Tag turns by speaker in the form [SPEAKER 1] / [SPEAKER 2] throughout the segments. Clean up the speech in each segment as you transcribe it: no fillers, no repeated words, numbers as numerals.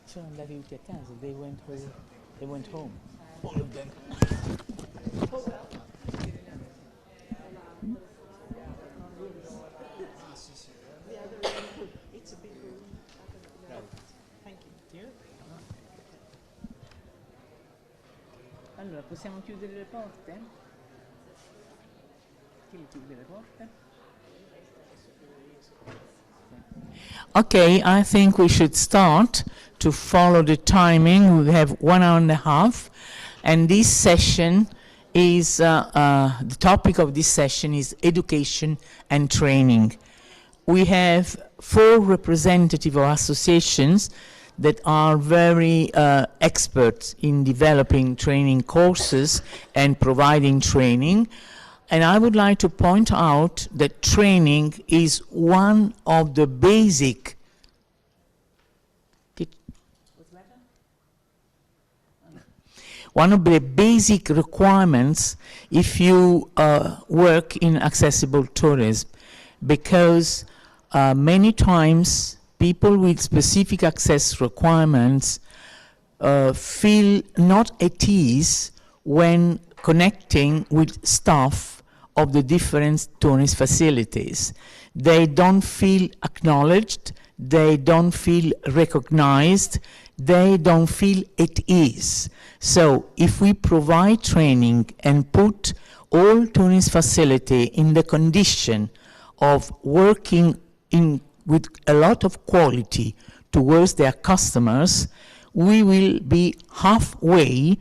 [SPEAKER 1] sono andati tutti a casa, they went home. All of them. Allora, possiamo chiudere le porte? Chi chiude le porte? Okay, I think we should start to follow the timing. We have 1 hour and a half, and this session is, the topic of this session is education and training. We have 4 representative of associations that are very experts in developing training courses and providing training. And I would like to point out that training is one of the basic requirements if you work in accessible tourism, because many times people with specific access requirements feel not at ease when connecting with staff of the different tourist facilities. They don't feel acknowledged, they don't feel recognized, they don't feel at ease. So if we provide training and put all tourist facility in the condition of working with a lot of quality towards their customers, we will be halfway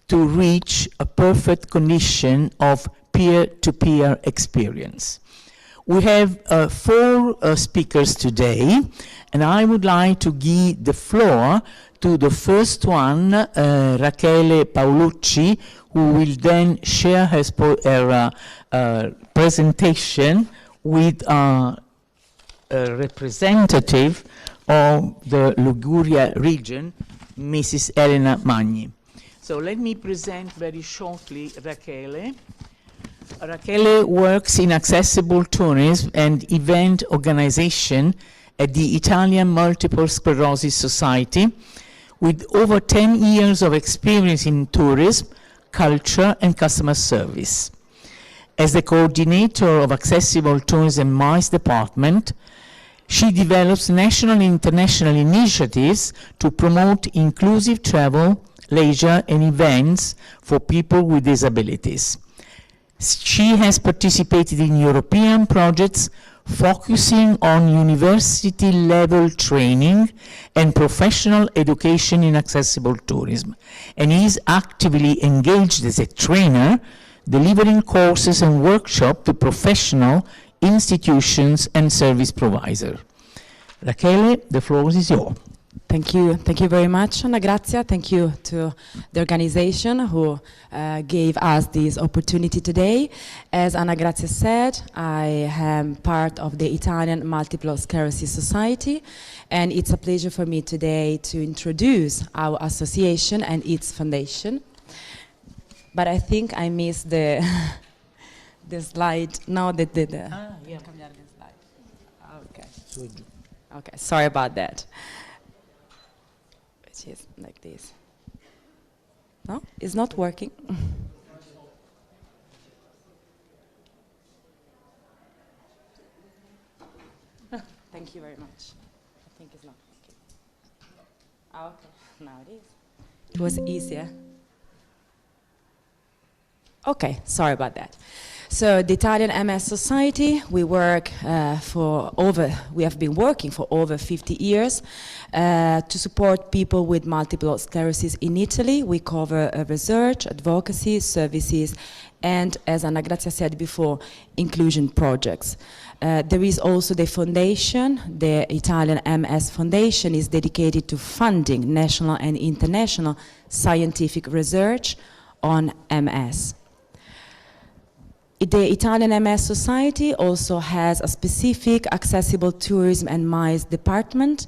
[SPEAKER 1] to reach a perfect condition of peer-to-peer experience. We have 4 speakers today, and I would like to give the floor to the first one, Rachele Paolucci, who will then share her presentation with a representative of the Liguria region, Mrs. Elena Magni. So let me present very shortly Rachele. Rachele works in accessible tourism and event organization at the Italian Multiple Sclerosis Society, with over 10 years of experience in tourism, culture, and customer service. As the coordinator of Accessible Tourism MICE department, she develops national and international initiatives to promote inclusive travel, leisure, and events for people with disabilities. She has participated in European projects focusing on university-level training and professional education in accessible tourism, and is actively engaged as a trainer, delivering courses and workshops to professional institutions and service providers. Rachele, the floor is yours.
[SPEAKER 2] Thank you very much, Anna Grazia. Thank you to the organization who gave us this opportunity today. As Anna Grazia said, I am part of the Italian Multiple Sclerosis Society, and it's a pleasure for me today to introduce our association and its foundation. But I think I missed the the slide. No, the
[SPEAKER 1] yeah.
[SPEAKER 2] Okay. Okay, sorry about that. Is like this. No, it's not working. Thank you very much. I think it's not working. Oh, okay, now it is. It was easier. Okay, sorry about that. So the Italian MS Society, we have been working for over 50 years to support people with multiple sclerosis in Italy. We cover research, advocacy, services, and, as Anna Grazia said before, inclusion projects. There is also the foundation. The Italian MS Foundation is dedicated to funding national and international scientific research on MS. The Italian MS Society also has a specific accessible tourism and MICE department.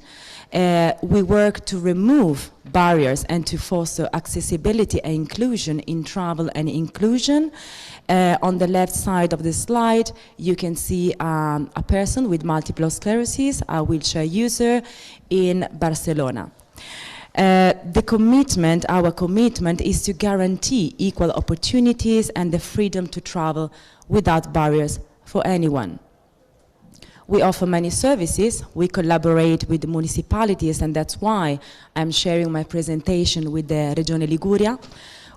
[SPEAKER 2] We work to remove barriers and to foster accessibility and inclusion in travel and inclusion. On the left side of the slide, you can see a person with multiple sclerosis, a wheelchair user in Barcelona. Our commitment is to guarantee equal opportunities and the freedom to travel without barriers for anyone. We offer many services. We collaborate with the municipalities, and that's why I'm sharing my presentation with the Regione Liguria.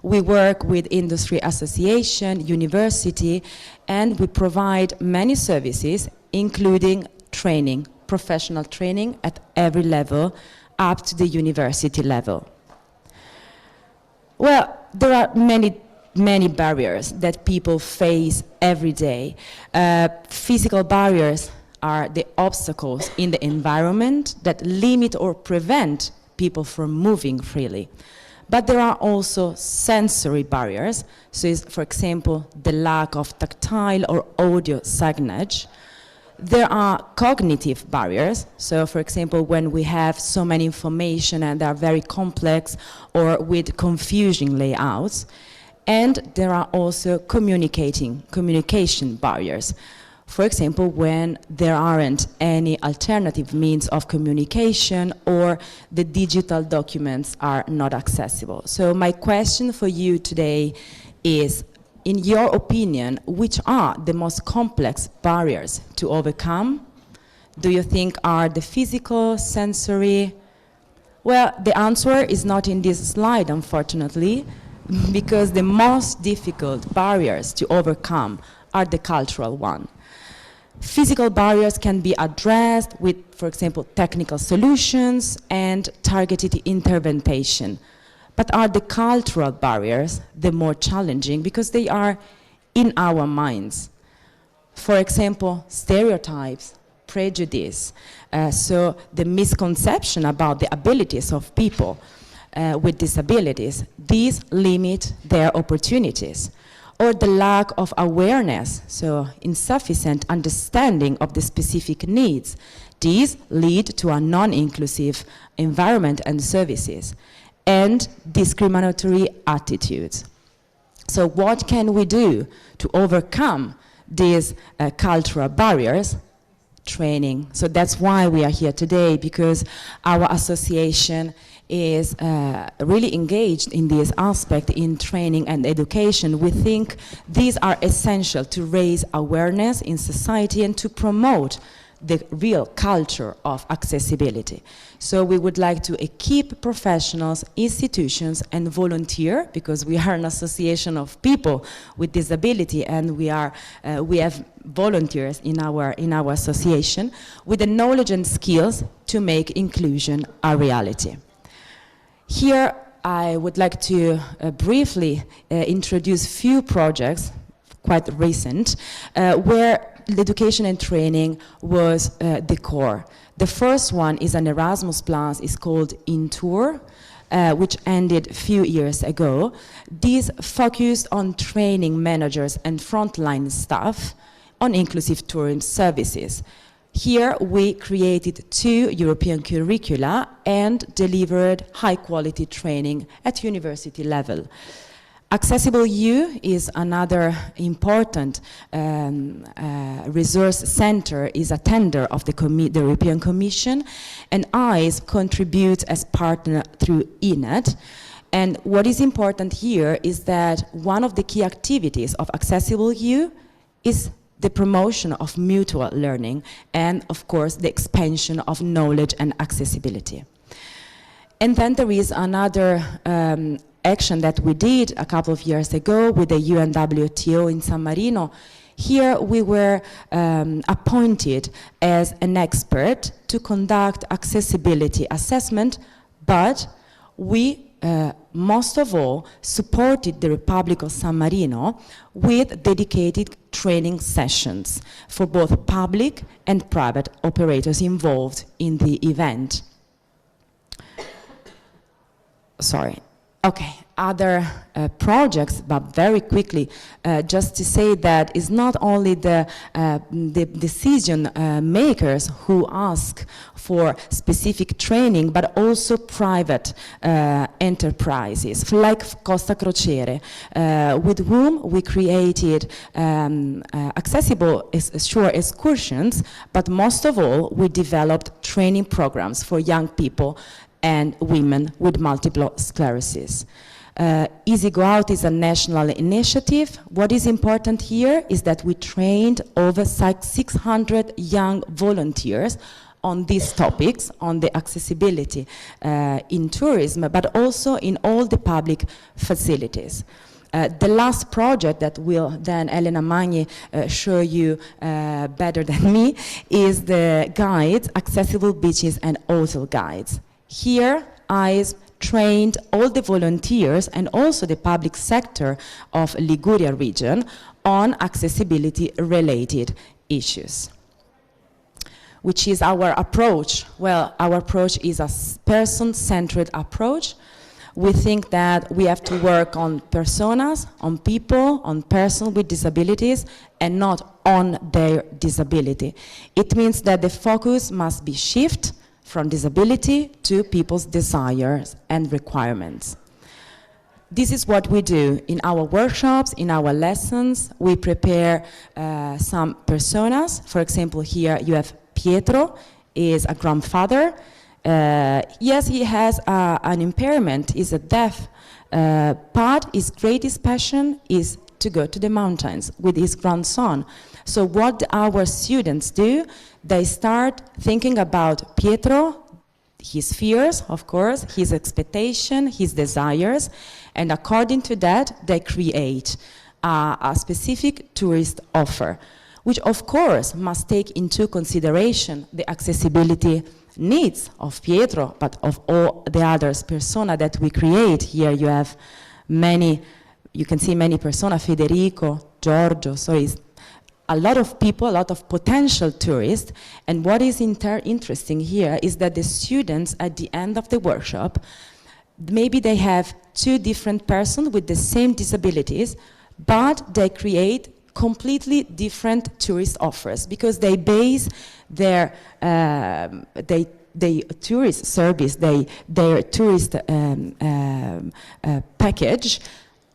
[SPEAKER 2] We work with industry association, university, and we provide many services, including training, professional training at every level, up to the university level. Well, there are many barriers that people face every day. Physical barriers are the obstacles in the environment that limit or prevent people from moving freely. But there are also sensory barriers, so for example, the lack of tactile or audio signage. There are cognitive barriers, so for example, when we have so many information and they are very complex or with confusing layouts. And there are also communication barriers. For example, when there aren't any alternative means of communication or the digital documents are not accessible. So my question for you today is, in your opinion, which are the most complex barriers to overcome? Do you think are the physical, sensory? Well, the answer is not in this slide, unfortunately, because the most difficult barriers to overcome are the cultural one. Physical barriers can be addressed with, for example, technical solutions and targeted intervention. But are the cultural barriers the more challenging because they are in our minds? For example, stereotypes, prejudice, so the misconception about the abilities of people with disabilities, these limit their opportunities. Or the lack of awareness, so insufficient understanding of the specific needs. These lead to a non-inclusive environment and services, and discriminatory attitudes. So what can we do to overcome these cultural barriers? Training. So that's why we are here today, because our association is really engaged in this aspect in training and education. We think these are essential to raise awareness in society and to promote the real culture of accessibility. So we would like to equip professionals, institutions, and volunteer, because we are an association of people with disability, and we have volunteers in our association with the knowledge and skills to make inclusion a reality. Here, I would like to briefly introduce few projects, quite recent, where the education and training was the core. The first one is an Erasmus Plus, it's called InTour, which ended a few years ago. This focused on training managers and frontline staff on inclusive tourism services. Here we created 2 European curricula and delivered high-quality training at university level. Accessible U is another important resource center, is a tender of the European Commission, and AISM contributes as partner through ENAT. And what is important here is that one of the key activities of Accessible U is the promotion of mutual learning and, of course, the expansion of knowledge and accessibility. And then there is another action that we did a couple of years ago with the UNWTO in San Marino. Here we were appointed as an expert to conduct accessibility assessment, but we most of all supported the Republic of San Marino with dedicated training sessions for both public and private operators involved in the event. Sorry. Okay, other projects, but very quickly, just to say that it's not only the decision makers who ask for specific training, but also private enterprises, like Costa Crociere, with whom we created accessible shore excursions, but most of all, we developed training programs for young people and women with multiple sclerosis. Easy Go Out is a national initiative. What is important here is that we trained over 600 young volunteers on these topics, on the accessibility in tourism, but also in all the public facilities. The last project that will then Elena Magni show you better than me is the guides, Accessible Beaches and Hotel Guides. Here, AISM trained all the volunteers and also the public sector of Liguria region on accessibility-related issues. Which is our approach? Well, our approach is a person-centered approach. We think that we have to work on personas, on people, on persons with disabilities, and not on their disability. It means that the focus must be shifted from disability to people's desires and requirements. This is what we do in our workshops, in our lessons. We prepare some personas. For example, here you have Pietro, is a grandfather. Yes, he has an impairment, he's a deaf, but his greatest passion is to go to the mountains with his grandson. So what our students do, they start thinking about Pietro, his fears, of course, his expectation, his desires, and according to that, they create a specific tourist offer, which of course must take into consideration the accessibility needs of Pietro, but of all the others persona that we create. Here you have many, you can see many persona, Federico, Giorgio, so it's a lot of people, a lot of potential tourists. And what is interesting here is that the students at the end of the workshop, maybe they have two different persons with the same disabilities, but they create completely different tourist offers because they base their tourist service, their tourist package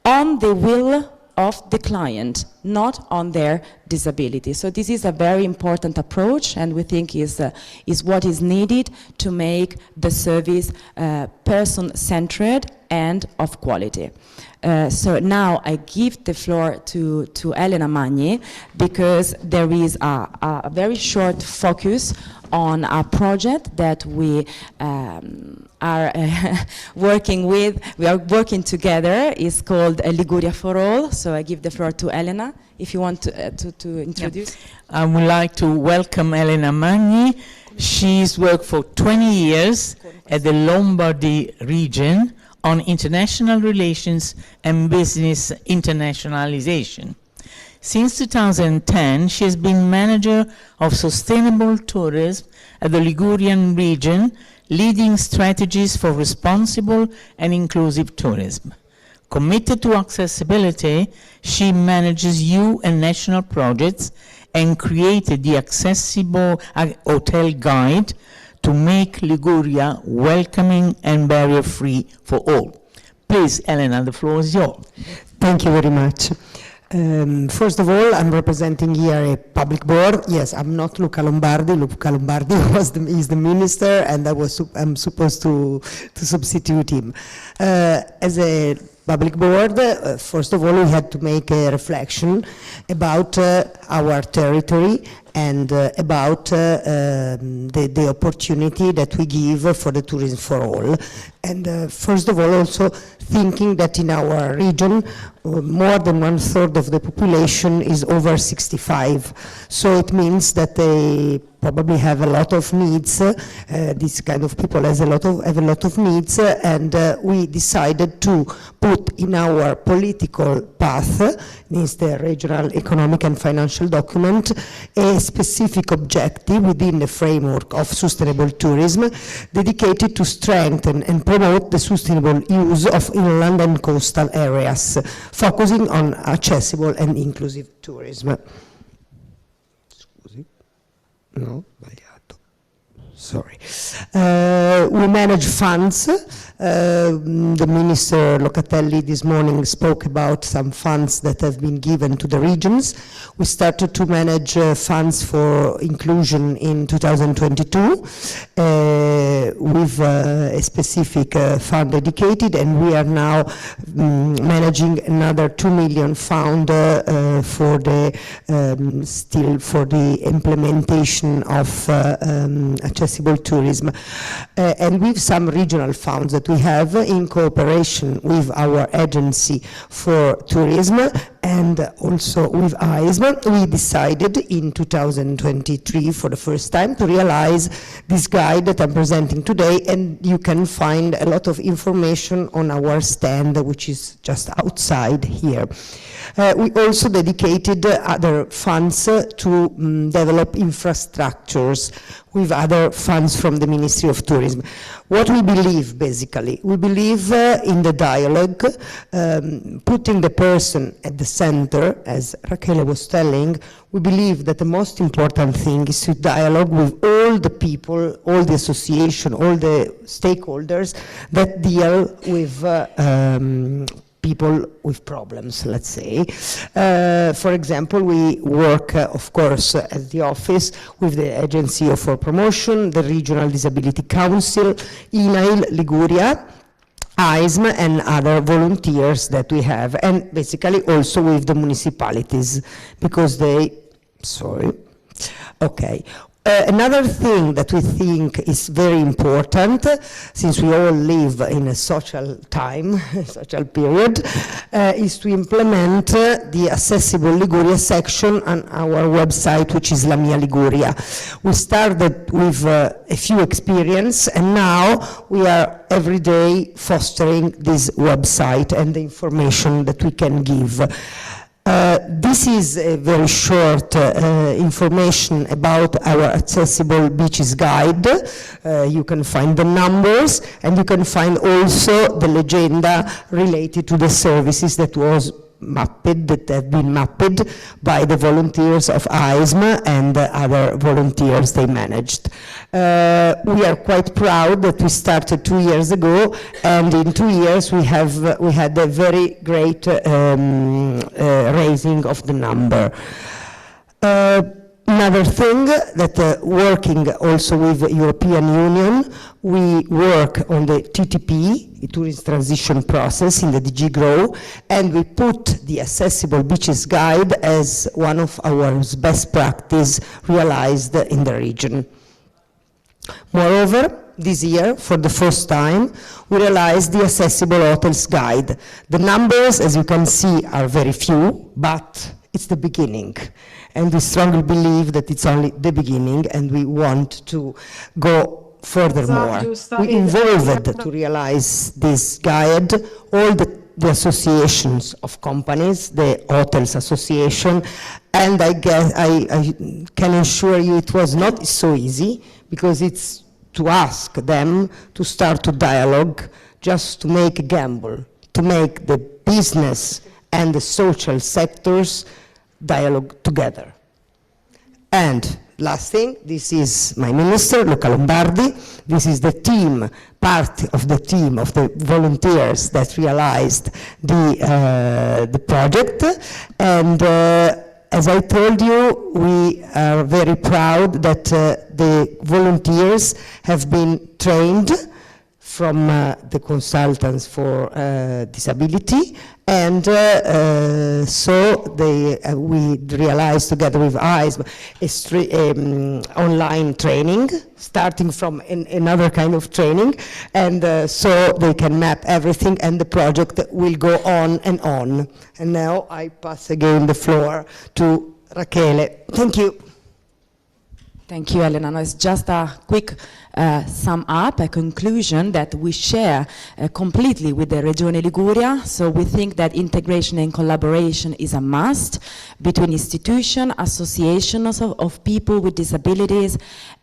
[SPEAKER 2] on the will of the client, not on their disability. So this is a very important approach, and we think is what is needed to make the service person-centered and of quality. So now I give the floor to Elena Magni because there is a very short focus on a project that we are working with. We are working together. It's called Liguria for All. So I give the floor to Elena, if you want to introduce.
[SPEAKER 1] I would like to welcome Elena Magni. She's worked for 20 years at the Lombardi region on international relations and business internationalization. Since 2010, she has been manager of sustainable tourism at the Ligurian region, leading strategies for responsible and inclusive tourism. Committed to accessibility, she manages EU and national projects and created the Accessible Hotel Guide to make Liguria welcoming and barrier-free for all. Please, Elena, the floor is yours.
[SPEAKER 3] Thank you very much. First of all, I'm representing here a public board. Yes, I'm not Luca Lombardi. Luca Lombardi is the minister, and I'm supposed to substitute him. As a public board, first of all, we had to make a reflection about our territory and about the opportunity that we give for the tourism for all. And first of all, also thinking that in our region, more than 1/3 of the population is over 65. So it means that they probably have a lot of needs. This kind of people have a lot of needs, and we decided to put in our political path, means the regional economic and financial document, a specific objective within the framework of sustainable tourism dedicated to strengthen and promote the sustainable use of inland and coastal areas, focusing on accessible and inclusive tourism. Scusi. No, sbagliato. Sorry. We manage funds. The Minister Locatelli this morning spoke about some funds that have been given to the regions. We started to manage funds for inclusion in 2022 with a specific fund dedicated, and we are now managing another 2 million fund for the still for the implementation of accessible tourism, and with some regional funds that we have in cooperation with our agency for tourism and also with AISM. We decided in 2023 for the first time to realize this guide that I'm presenting today, and you can find a lot of information on our stand, which is just outside here. We also dedicated other funds to develop infrastructures with other funds from the Ministry of Tourism. What we believe, basically, we believe in the dialogue, putting the person at the center, as Rachele was telling. We believe that the most important thing is to dialogue with all the people, all the association, all the stakeholders that deal with people with problems, let's say. For example, we work, of course, at the office with the Agency for Promotion, the Regional Disability Council, ENAT, Liguria, AISM, and other volunteers that we have, and basically also with the municipalities, because they, sorry, okay. Another thing that we think is very important, since we all live in a social time, social period, is to implement the Accessible Liguria section on our website, which is La Mia Liguria. We started with a few experience, and now we are every day fostering this website and the information that we can give. This is a very short information about our Accessible Beaches Guide. You can find the numbers, and you can find also the legenda related to the services that was mapped, that have been mapped by the volunteers of AISM and other volunteers they managed. We are quite proud that we started 2 years ago, and in 2 years we had a very great raising of the number. Another thing that working also with the European Union, we work on the TTP, the Tourist Transition Process in the DG GROW, and we put the Accessible Beaches Guide as one of our best practice realized in the region. Moreover, this year, for the first time, we realized the Accessible Hotels Guide. The numbers, as you can see, are very few, but it's the beginning. And we strongly believe that it's only the beginning, and we want to go furthermore. We involved to realize this guide all the associations of companies, the Hotels Association, and I can assure you it was not so easy, because it's to ask them to start to dialogue, just to make a gamble, to make the business and the social sectors dialogue together. And last thing, this is my minister, Luca Lombardi. This is the team, part of the team of the volunteers that realized the project. And as I told you, we are very proud that the volunteers have been trained from the consultants for disability, and so we realized together with AISM online training, starting from another kind of training, and so they can map everything, and the project will go on and on. And now I pass again the floor to Rachele. Thank you.
[SPEAKER 2] Thank you, Elena. No, it's just a quick sum up, a conclusion that we share completely with the Regione Liguria. So we think that integration and collaboration is a must between institutions, associations of people with disabilities,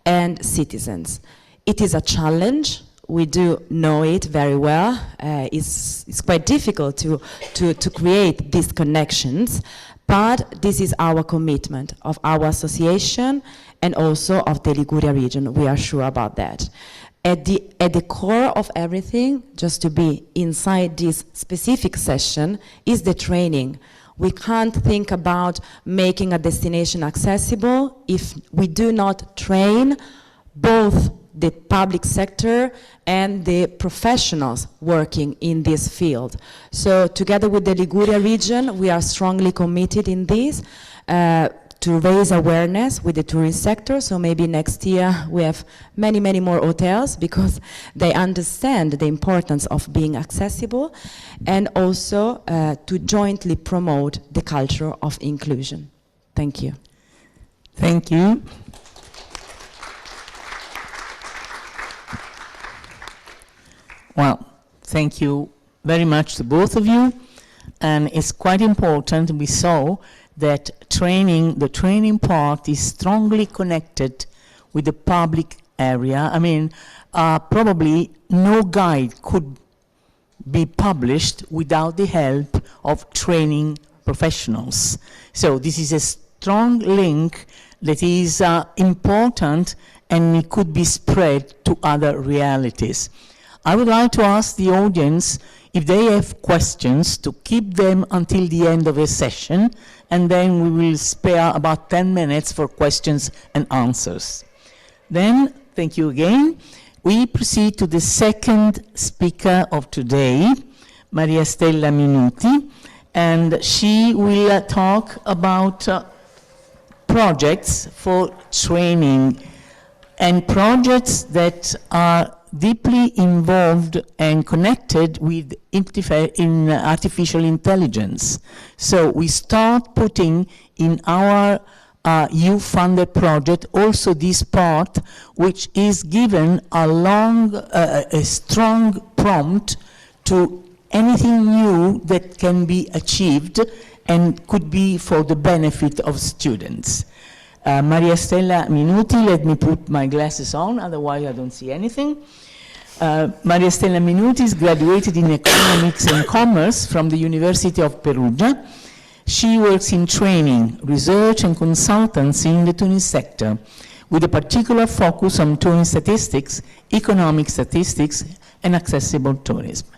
[SPEAKER 2] and citizens. It is a challenge. We do know it very well. It's quite difficult to create these connections, but this is our commitment of our association and also of the Liguria region. We are sure about that. At the core of everything, just to be inside this specific session, is the training. We can't think about making a destination accessible if we do not train both the public sector and the professionals working in this field. So together with the Liguria region, we are strongly committed in this to raise awareness with the tourism sector. So maybe next year we have many, many more hotels because they understand the importance of being accessible, and also to jointly promote the culture of inclusion. Thank you.
[SPEAKER 1] Thank you. Well, thank you very much to both of you. And it's quite important, we saw that the training part is strongly connected with the public area. I mean, probably no guide could be published without the help of training professionals. So this is a strong link that is important, and it could be spread to other realities. I would like to ask the audience if they have questions to keep them until the end of the session, and then we will spare about 10 minutes for questions and answers. Then, thank you again. We proceed to the second speaker of today, Maria Stella Minuti, and she will talk about projects for training and projects that are deeply involved and connected with in artificial intelligence. So we start putting in our youth-funded project also this part, which is given a strong prompt to anything new that can be achieved and could be for the benefit of students. Maria Stella Minuti, let me put my glasses on, otherwise I don't see anything. Maria Stella Minuti is graduated in Economics and Commerce from the University of Perugia. She works in training, research and consultancy in the tourism sector, with a particular focus on tourism statistics, economic statistics, and accessible tourism.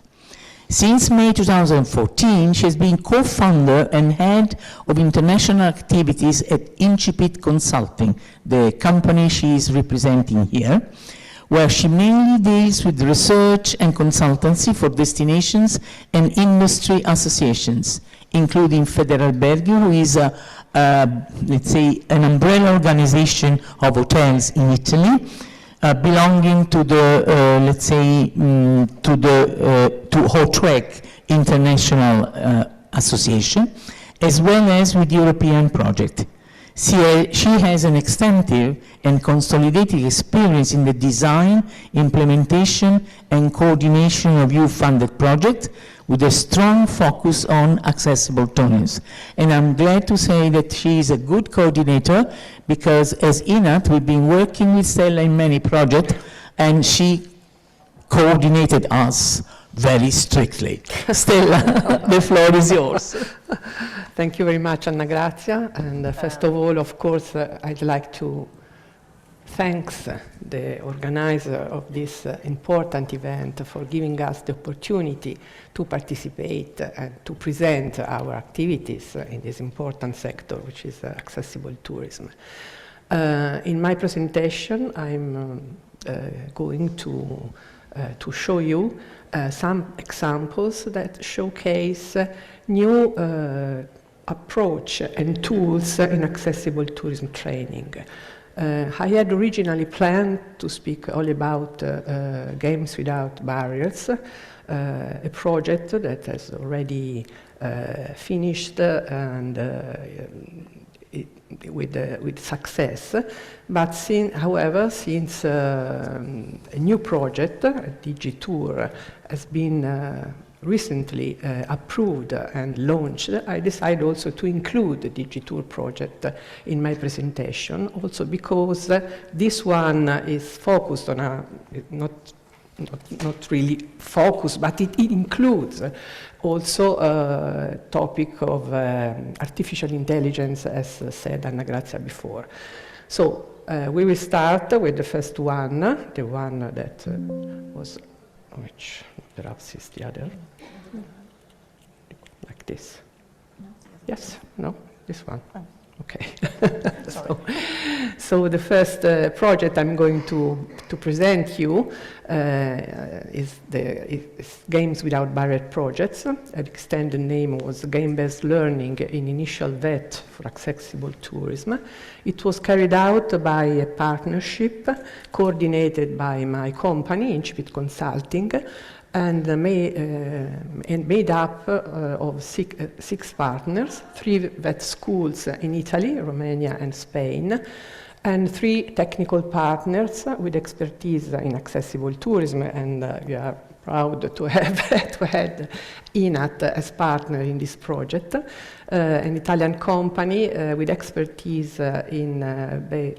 [SPEAKER 1] Since May 2014, she has been co-founder and head of international activities at INCIPIT Consulting, the company she is representing here, where she mainly deals with research and consultancy for destinations and industry associations, including Federalberghi, who is let's say, an umbrella organization of hotels in Italy, belonging to the, let's say, to HOTREC International Association, as well as with the European project. She has an extensive and consolidated experience in the design, implementation, and coordination of youth-funded projects, with a strong focus on accessible tourism. And I'm glad to say that she is a good coordinator, because as ENAT, we've been working with Stella in many projects, and she coordinated us very strictly. Stella, the floor is yours.
[SPEAKER 4] Thank you very much, Anna Grazia. And first of all, of course, I'd like to thank the organizer of this important event for giving us the opportunity to participate and to present our activities in this important sector, which is accessible tourism. In my presentation, I'm going to show you some examples that showcase new approach and tools in accessible tourism training. I had originally planned to speak all about Games Without Barriers, a project that has already finished and with success. But however, since a new project, DigiTour, has been recently approved and launched, I decided also to include the DigiTour project in my presentation, also because this one is focused on not really focused, but it includes also a topic of artificial intelligence, as said Anna Grazia before. So we will start with the first one, the one that was, which perhaps is the other, like this. Yes, no, this one. Okay. So the first project I'm going to present you is Games Without Barrier Projects. An extended name was Game-Based Learning in Initial VET for Accessible Tourism. It was carried out by a partnership coordinated by my company, INCIPIT Consulting, and made up of six partners, 3 vet schools in Italy, Romania, and Spain, and 3 technical partners with expertise in accessible tourism, and we are proud to have had ENAT as partner in this project, an Italian company with expertise in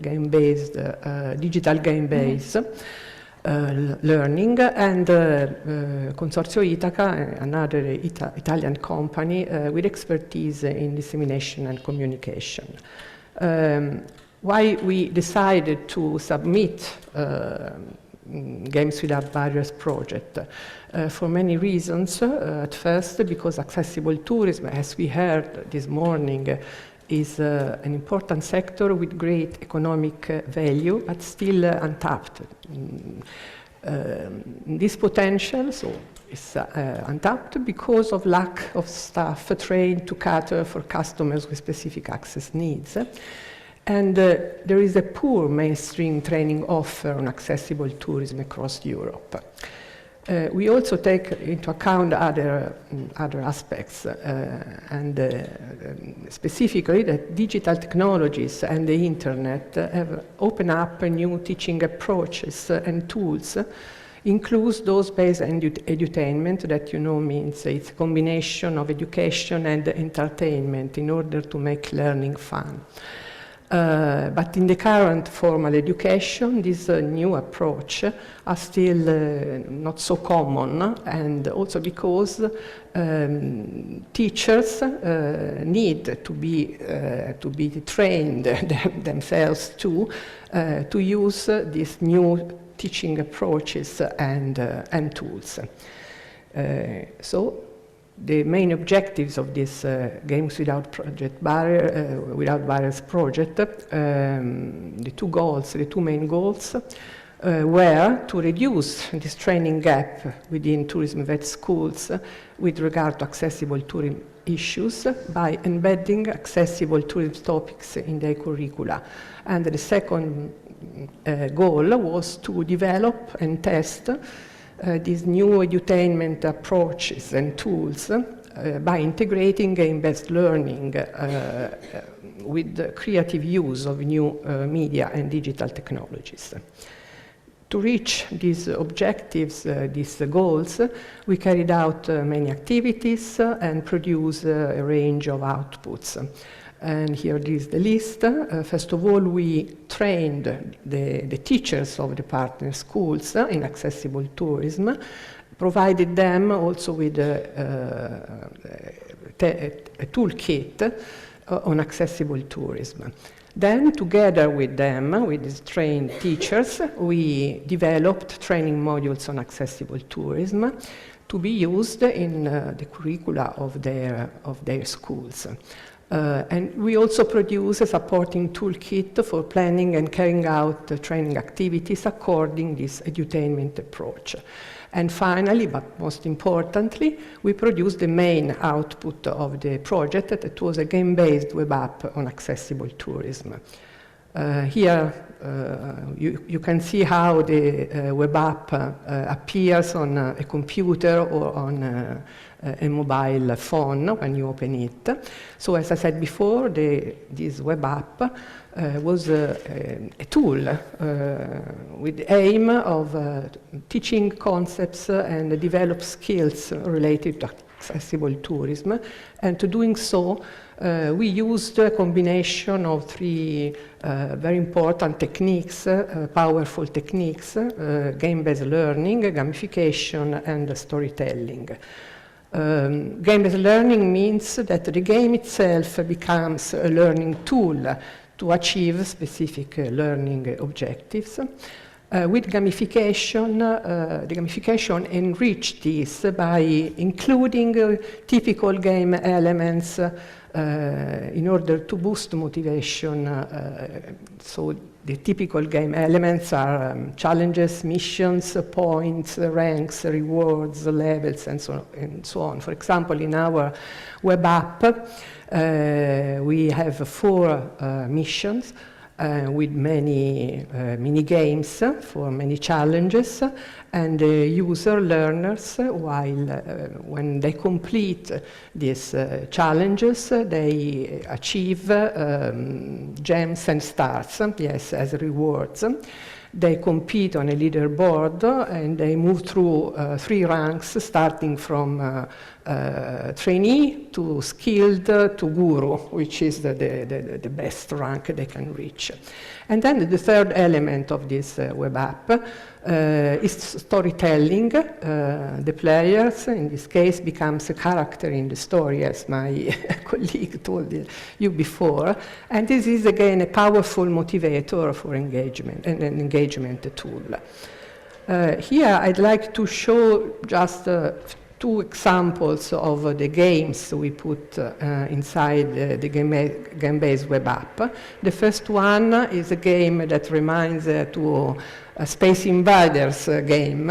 [SPEAKER 4] game-based, digital game-based learning, and Consorzio Itaca, another Italian company with expertise in dissemination and communication. Why we decided to submit Games Without Barriers project? For many reasons. At first, because accessible tourism, as we heard this morning, is an important sector with great economic value, but still untapped. This potential is untapped because of lack of staff trained to cater for customers with specific access needs. And there is a poor mainstream training offer on accessible tourism across Europe. We also take into account other aspects, and specifically that digital technologies and the internet have opened up new teaching approaches and tools, includes those based on edutainment, that means it's a combination of education and entertainment in order to make learning fun. But in the current formal education, this new approach are still not so common, and also because teachers need to be trained themselves to use these new teaching approaches and tools. So the main objectives of this Games Without Barriers project, the two main goals, were to reduce this training gap within tourism vet schools with regard to accessible tourism issues by embedding accessible tourism topics in their curricula. And the second goal was to develop and test these new edutainment approaches and tools by integrating game-based learning with the creative use of new media and digital technologies. To reach these objectives, these goals, we carried out many activities and produced a range of outputs. And here is the list. First of all, we trained the teachers of the partner schools in accessible tourism, provided them also with a toolkit on accessible tourism. Then, together with them, with these trained teachers, we developed training modules on accessible tourism to be used in the curricula of their schools. And we also produce a supporting toolkit for planning and carrying out training activities according to this edutainment approach. And finally, but most importantly, we produced the main output of the project that was a game-based web app on accessible tourism. Here you can see how the web app appears on a computer or on a mobile phone when you open it. So as I said before, this web app was a tool with the aim of teaching concepts and develop skills related to accessible tourism. And to doing so, we used a combination of three very important techniques, powerful techniques, game-based learning, gamification, and storytelling. Game-based learning means that the game itself becomes a learning tool to achieve specific learning objectives. With gamification, the gamification enriched this by including typical game elements in order to boost motivation. So the typical game elements are challenges, missions, points, ranks, rewards, levels, and so on. For example, in our web app, we have 4 missions with many mini games for many challenges, and the user learners, when they complete these challenges, they achieve gems and stars, yes, as rewards. They compete on a leaderboard and they move through 3 ranks, starting from trainee to skilled to guru, which is the best rank they can reach. And then the third element of this web app is storytelling. The players, in this case, becomes a character in the story, as my colleague told you before. And this is, again, a powerful motivator for engagement, and an engagement tool. Here, I'd like to show just 2 examples of the games we put inside the game-based web app. The first one is a game that reminds to a Space Invaders game,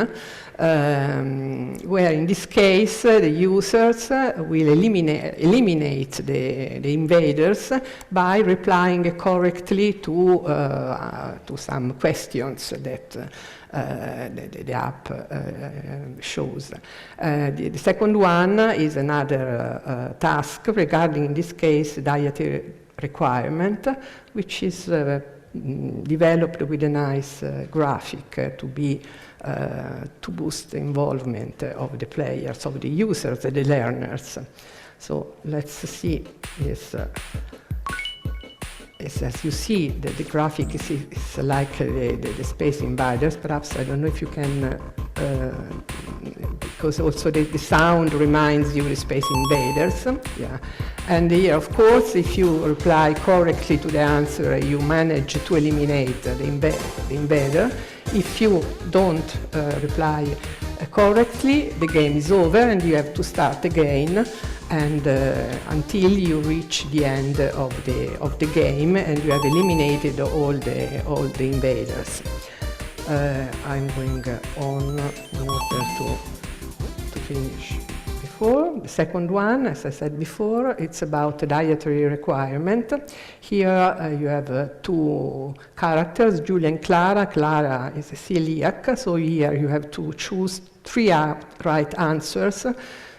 [SPEAKER 4] where in this case the users will eliminate the invaders by replying correctly to some questions that the app shows. The second one is another task regarding, in this case, dietary requirement, which is developed with a nice graphic to boost the involvement of the players, of the users, the learners. So let's see this. As you see, the graphic is like the Space Invaders. Perhaps, I don't know if you can, because also the sound reminds you of the Space Invaders. Yeah. And here, of course, if you reply correctly to the answer, you manage to eliminate the invader. If you don't reply correctly, the game is over and you have to start again, and until you reach the end of the game and you have eliminated all the invaders. I'm going on in order to finish. The second one, as I said before, it's about a dietary requirement. Here you have 2 characters, Julia and Clara. Clara is a celiac, so here you have to choose 3 right answers,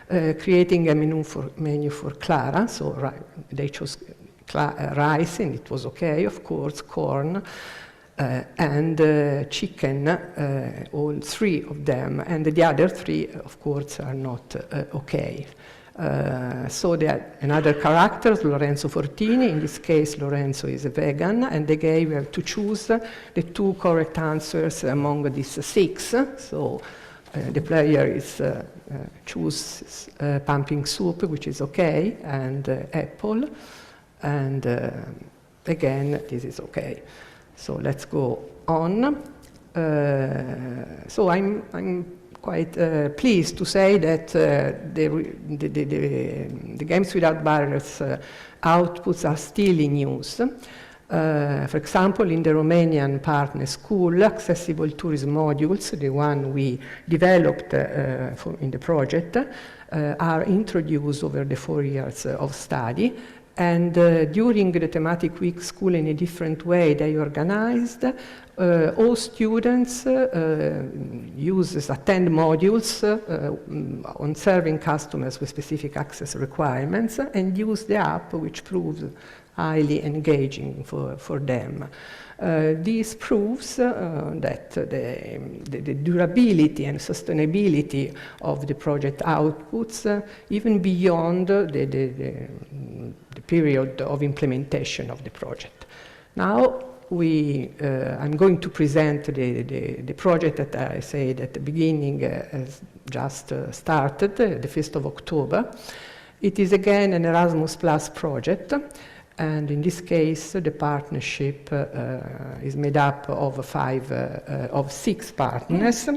[SPEAKER 4] creating a menu for Clara. So they chose rice, and it was okay, of course, corn, and chicken, all 3 of them, and the other 3, of course, are not okay. So there are another character, Lorenzo Fortini. In this case, Lorenzo is a vegan, and again, we have to choose the 2 correct answers among these 6. So the player is chooses pumpkin soup, which is okay, and apple, and again, this is okay. So let's go on. So I'm quite pleased to say that the Games Without Barriers outputs are still in use. For example, in the Romanian partner school, accessible tourism modules, the one we developed in the project, are introduced over the 4 years of study. And during the thematic week School in a Different Way, they organized all students attend modules on serving customers with specific access requirements and use the app, which proves highly engaging for them. This proves that the durability and sustainability of the project outputs, even beyond the period of implementation of the project. Now, I'm going to present the project that I said at the beginning has just started, the 1st of October. It is again an Erasmus Plus project. And in this case, the partnership is made up of 6 partners,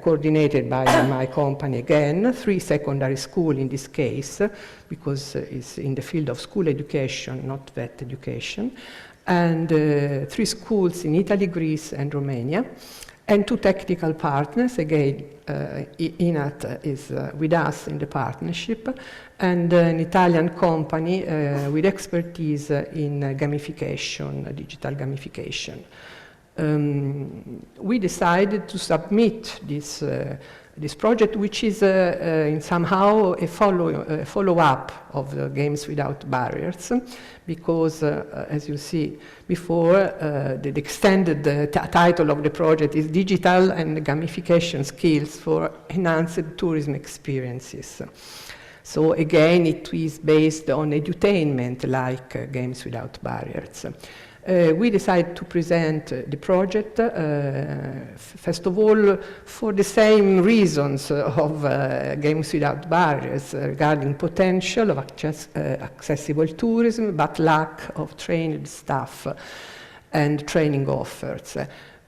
[SPEAKER 4] coordinated by my company again, 3 secondary schools in this case, because it's in the field of school education, not vet education, and 3 schools in Italy, Greece, and Romania, and 2 technical partners. Again, ENAT is with us in the partnership, and an Italian company with expertise in gamification, digital gamification. We decided to submit this project, which is in somehow a follow-up of the Games Without Barriers, because as you see before, the extended title of the project is Digital and Gamification Skills for Enhanced Tourism Experiences. So again, it is based on edutainment like Games Without Barriers. We decided to present the project, first of all, for the same reasons of Games Without Barriers regarding potential of accessible tourism, but lack of trained staff and training offers.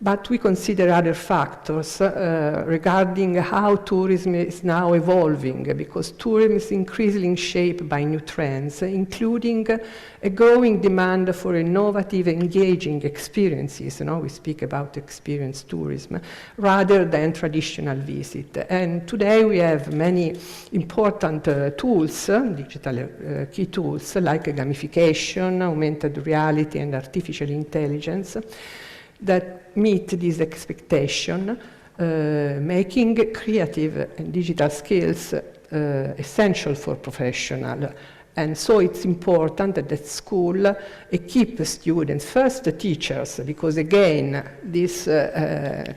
[SPEAKER 4] But we consider other factors regarding how tourism is now evolving, because tourism is increasingly shaped by new trends, including a growing demand for innovative, engaging experiences. You know, we speak about experience tourism, rather than traditional visit. And today we have many important tools, digital key tools, like gamification, augmented reality, and artificial intelligence, that meet this expectation, making creative and digital skills essential for professionals. And so it's important that the school equip students, first the teachers, because again, these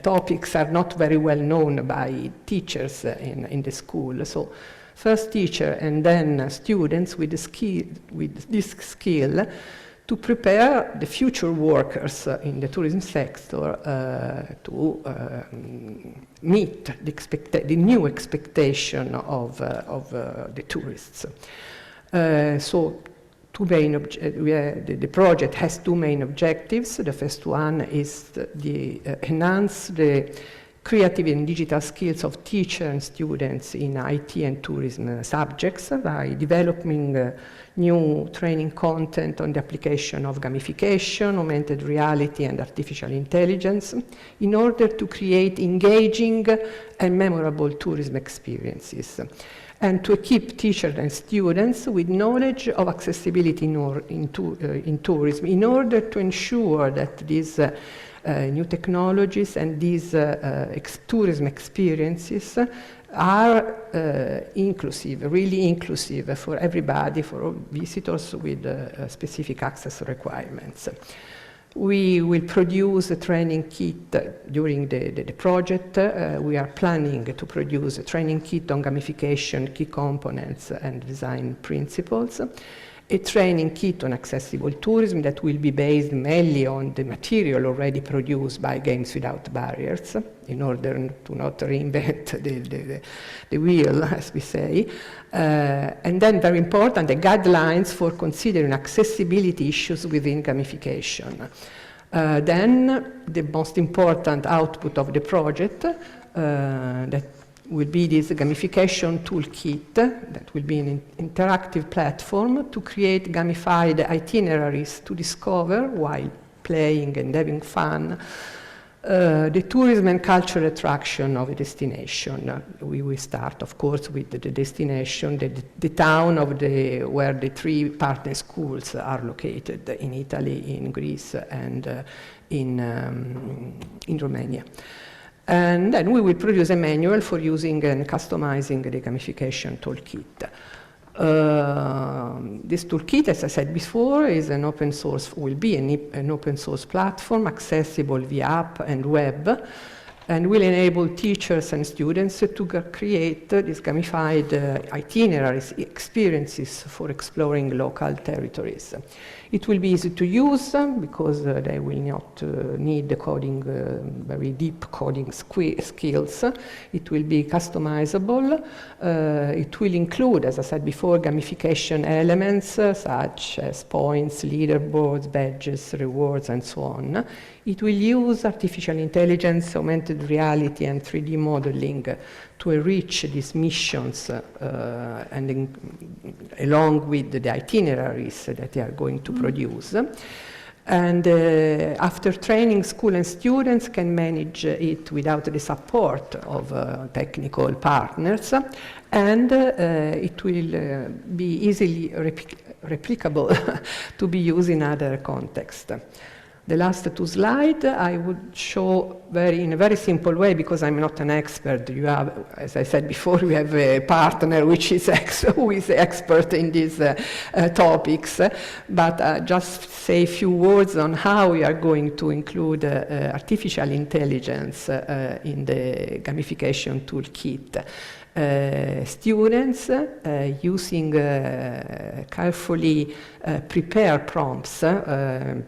[SPEAKER 4] topics are not very well known by teachers in the school. So first teacher and then students with this skill to prepare the future workers in the tourism sector to meet the new expectation of the tourists. So the project has 2 main objectives. The first one is enhance the creative and digital skills of teachers and students in IT and tourism subjects by developing new training content on the application of gamification, augmented reality, and artificial intelligence in order to create engaging and memorable tourism experiences, and to equip teachers and students with knowledge of accessibility in tourism in order to ensure that these new technologies and these tourism experiences are inclusive, really inclusive for everybody, for all visitors with specific access requirements. We will produce a training kit during the project. We are planning to produce a training kit on gamification, key components, and design principles. A training kit on accessible tourism that will be based mainly on the material already produced by Games Without Barriers, in order to not reinvent the wheel, as we say. And then, very important, the guidelines for considering accessibility issues within gamification. Then, the most important output of the project, that will be this gamification toolkit that will be an interactive platform to create gamified itineraries to discover while playing and having fun The tourism and cultural attraction of a destination. We will start, of course, with the destination, the town of where the 3 partner schools are located in Italy, in Greece, and in Romania. And then we will produce a manual for using and customizing the gamification toolkit. This toolkit, as I said before, is an open source, will be an open source platform accessible via app and web, and will enable teachers and students to create these gamified itineraries, experiences for exploring local territories. It will be easy to use because they will not need the coding, very deep coding skills. It will be customizable. It will include, as I said before, gamification elements such as points, leaderboards, badges, rewards, and so on. It will use artificial intelligence, augmented reality, and 3D modeling to enrich these missions along with the itineraries that they are going to produce. And after training, school and students can manage it without the support of technical partners, and it will be easily replicable to be used in other contexts. The last 2 slides I would show in a very simple way, because I'm not an expert. You have, as I said before, we have a partner who is expert in these topics, but just say a few words on how we are going to include artificial intelligence in the gamification toolkit. Students using carefully prepared prompts.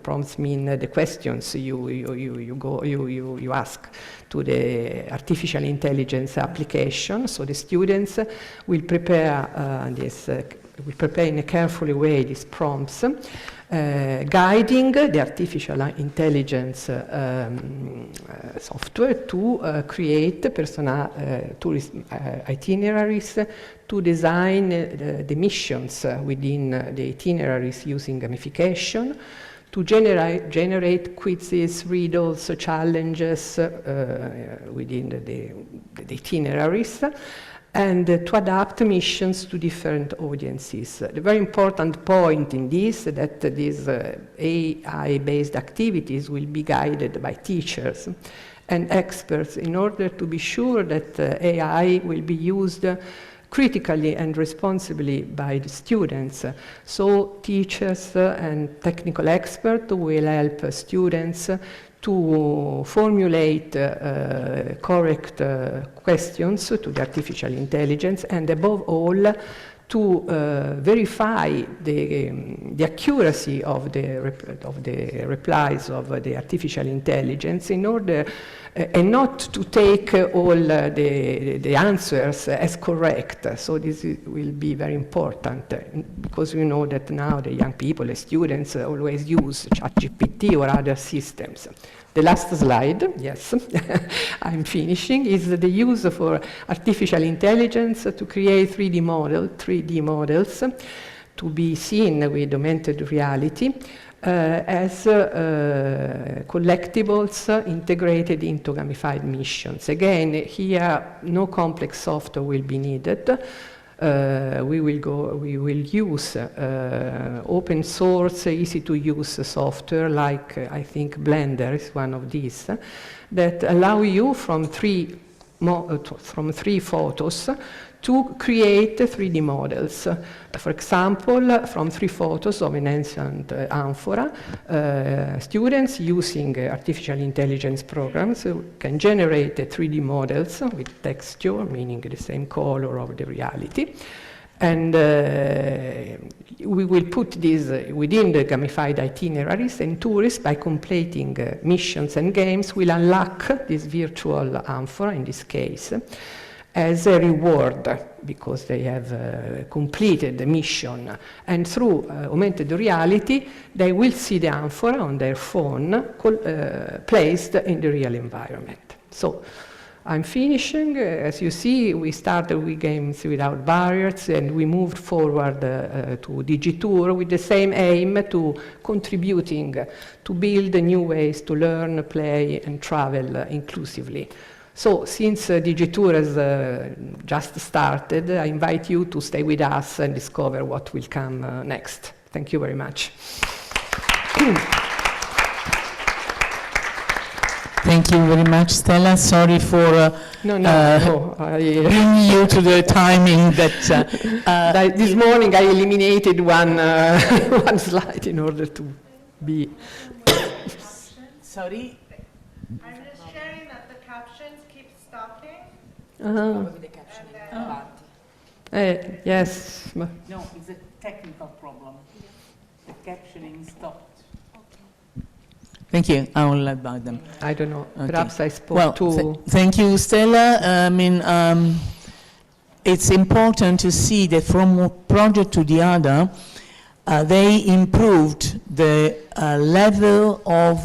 [SPEAKER 4] Prompts mean the questions you ask to the artificial intelligence application. So the students will prepare in a careful way these prompts, guiding the artificial intelligence software to create tourist itineraries, to design the missions within the itineraries using gamification, to generate quizzes, riddles, challenges within the itineraries, and to adapt missions to different audiences. The very important point in this is that these AI-based activities will be guided by teachers and experts in order to be sure that AI will be used critically and responsibly by the students. So teachers and technical experts will help students to formulate correct questions to the artificial intelligence, and above all, to verify the accuracy of the replies of the artificial intelligence in order and not to take all the answers as correct. So this will be very important because we know that now the young people, the students, always use ChatGPT or other systems. The last slide, yes, I'm finishing, is the use for artificial intelligence to create 3D models to be seen with augmented reality as collectibles integrated into gamified missions. Again, here no complex software will be needed. We will use open source, easy to use software like I think Blender is one of these that allow you from three photos to create 3D models. For example, from 3 photos of an ancient amphora, students using artificial intelligence programs can generate 3D models with texture, meaning the same color of the reality. And we will put these within the gamified itineraries, and tourists, by completing missions and games, will unlock this virtual amphora, in this case, as a reward because they have completed the mission. And through augmented reality, they will see the amphora on their phone placed in the real environment. So I'm finishing. As you see, we started with Games Without Barriers, and we moved forward to Digitour with the same aim to contributing to build new ways to learn, play, and travel inclusively. So, since Digitour has just started, I invite you to stay with us and discover what will come next. Thank you very much.
[SPEAKER 1] Thank you very much, Stella. Sorry for bringing you to the timing that...
[SPEAKER 4] this morning I eliminated one, one slide in order to be...
[SPEAKER 1] Sorry?
[SPEAKER 5] I'm just sharing that the captions keep stopping.
[SPEAKER 4] Yes.
[SPEAKER 1] No, it's a technical problem. The captioning stopped. Thank you. I will let by them.
[SPEAKER 4] I don't know.
[SPEAKER 1] Okay.
[SPEAKER 4] Perhaps I spoke too.
[SPEAKER 1] Thank you, Stella. I mean, it's important to see that from one project to the other, they improved the level of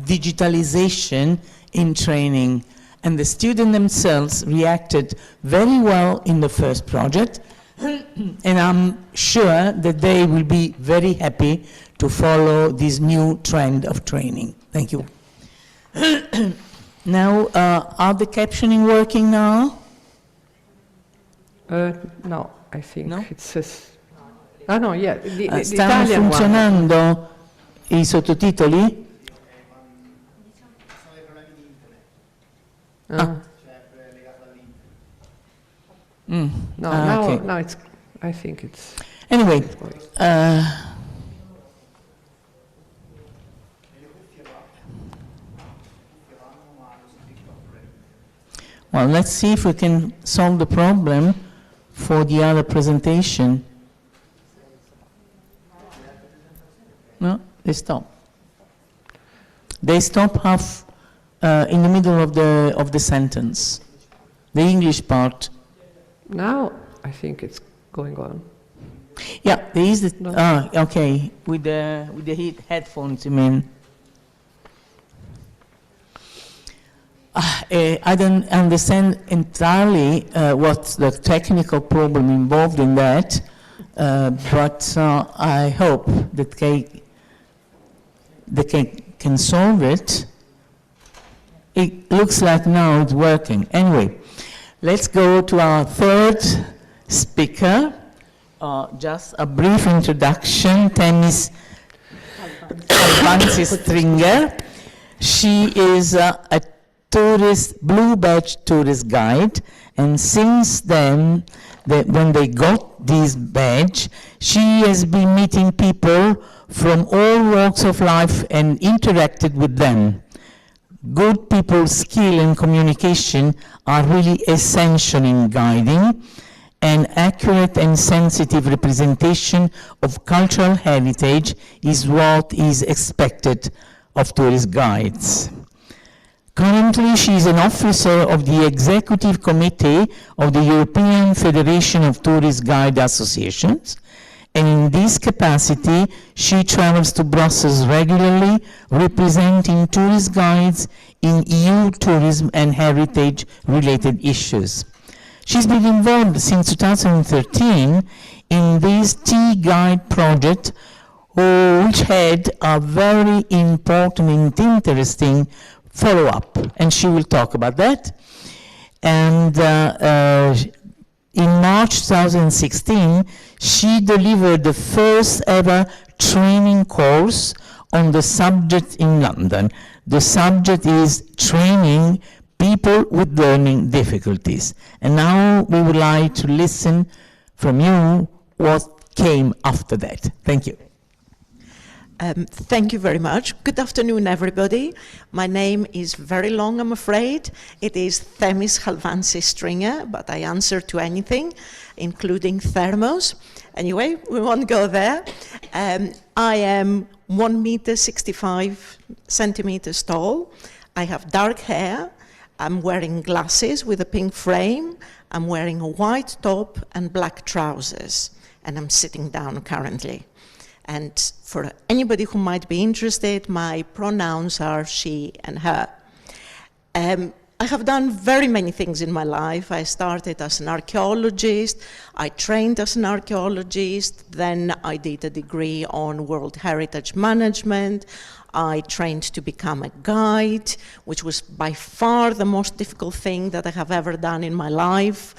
[SPEAKER 1] digitalization in training, and the students themselves reacted very well in the first project, and I'm sure that they will be very happy to follow this new trend of training. Thank you. Now, are the captioning working now?
[SPEAKER 4] No, I think
[SPEAKER 1] no?
[SPEAKER 4] it's just... Ah no, yeah, the
[SPEAKER 1] stanno
[SPEAKER 4] Italian
[SPEAKER 1] funzionando I sottotitoli?
[SPEAKER 4] No,
[SPEAKER 1] okay.
[SPEAKER 4] now it's... I think it's...
[SPEAKER 1] Anyway, well, let's see if we can solve the problem for the other presentation. No, they stop. They stop half in the middle of the sentence, the English part.
[SPEAKER 4] Now I think it's going on.
[SPEAKER 1] Yeah, there is the
[SPEAKER 4] No.
[SPEAKER 1] okay, with the headphones, you mean? I don't understand entirely what's the technical problem involved in that, but I hope that they can solve it. It looks like now it's working. Anyway, let's go to our third speaker. Just a brief introduction. Themis Havartzi-Stringer. She is a blue badge tourist guide, and since then, when they got this badge, she has been meeting people from all walks of life and interacted with them. Good people's skill and communication are really essential in guiding, and accurate and sensitive representation of cultural heritage is what is expected of tourist guides. Currently, she is an officer of the Executive Committee of the European Federation of Tourist Guide Associations, and in this capacity, she travels to Brussels regularly, representing tourist guides in EU tourism and heritage-related issues. She's been involved since 2013 in this T-Guide project, which had a very important and interesting follow-up, and she will talk about that. And in March 2016, she delivered the first ever training course on the subject in London. The subject is training people with learning difficulties. And now we would like to listen from you what came after that. Thank you.
[SPEAKER 6] Thank you very much. Good afternoon, everybody. My name is very long, I'm afraid. It is Themis Havartzi-Stringer, but I answer to anything, including thermos. Anyway, we won't go there. I am 1 centimeters tall. I have dark hair. I'm wearing glasses with a pink frame. I'm wearing a white top and black trousers. And I'm sitting down currently. And for anybody who might be interested, my pronouns are she and her. I have done very many things in my life. I started as an archaeologist, I trained as an archaeologist, then I did a degree on World Heritage Management. I trained to become a guide, which was by far the most difficult thing that I have ever done in my life.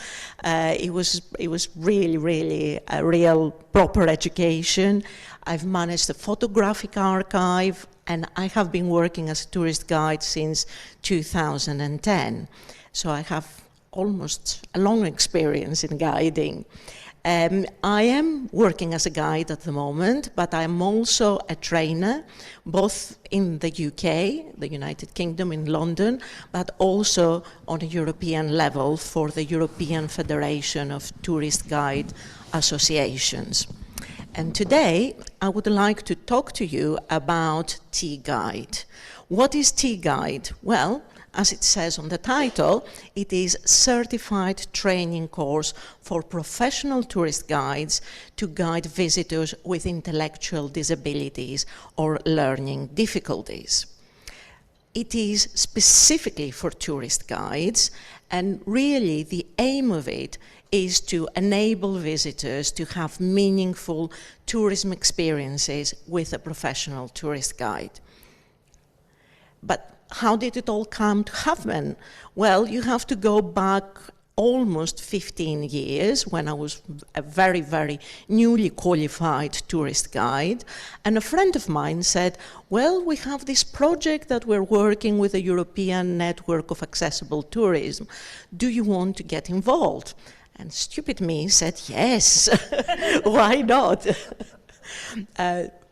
[SPEAKER 6] It was really a real proper education. I've managed a photographic archive, and I have been working as a tourist guide since 2010. So I have almost a long experience in guiding. I am working as a guide at the moment, but I'm also a trainer, both in the UK, the United Kingdom, in London, but also on a European level for the European Federation of Tourist Guide Associations. And today, I would like to talk to you about T-Guide. What is T-Guide? Well, as it says on the title, it is a certified training course for professional tourist guides to guide visitors with intellectual disabilities or learning difficulties. It is specifically for tourist guides, and really the aim of it is to enable visitors to have meaningful tourism experiences with a professional tourist guide. But how did it all come to happen? Well, you have to go back almost 15 years when I was a very newly qualified tourist guide, and a friend of mine said, well, we have this project that we're working with the European Network of Accessible Tourism. Do you want to get involved? And stupid me said, yes, why not?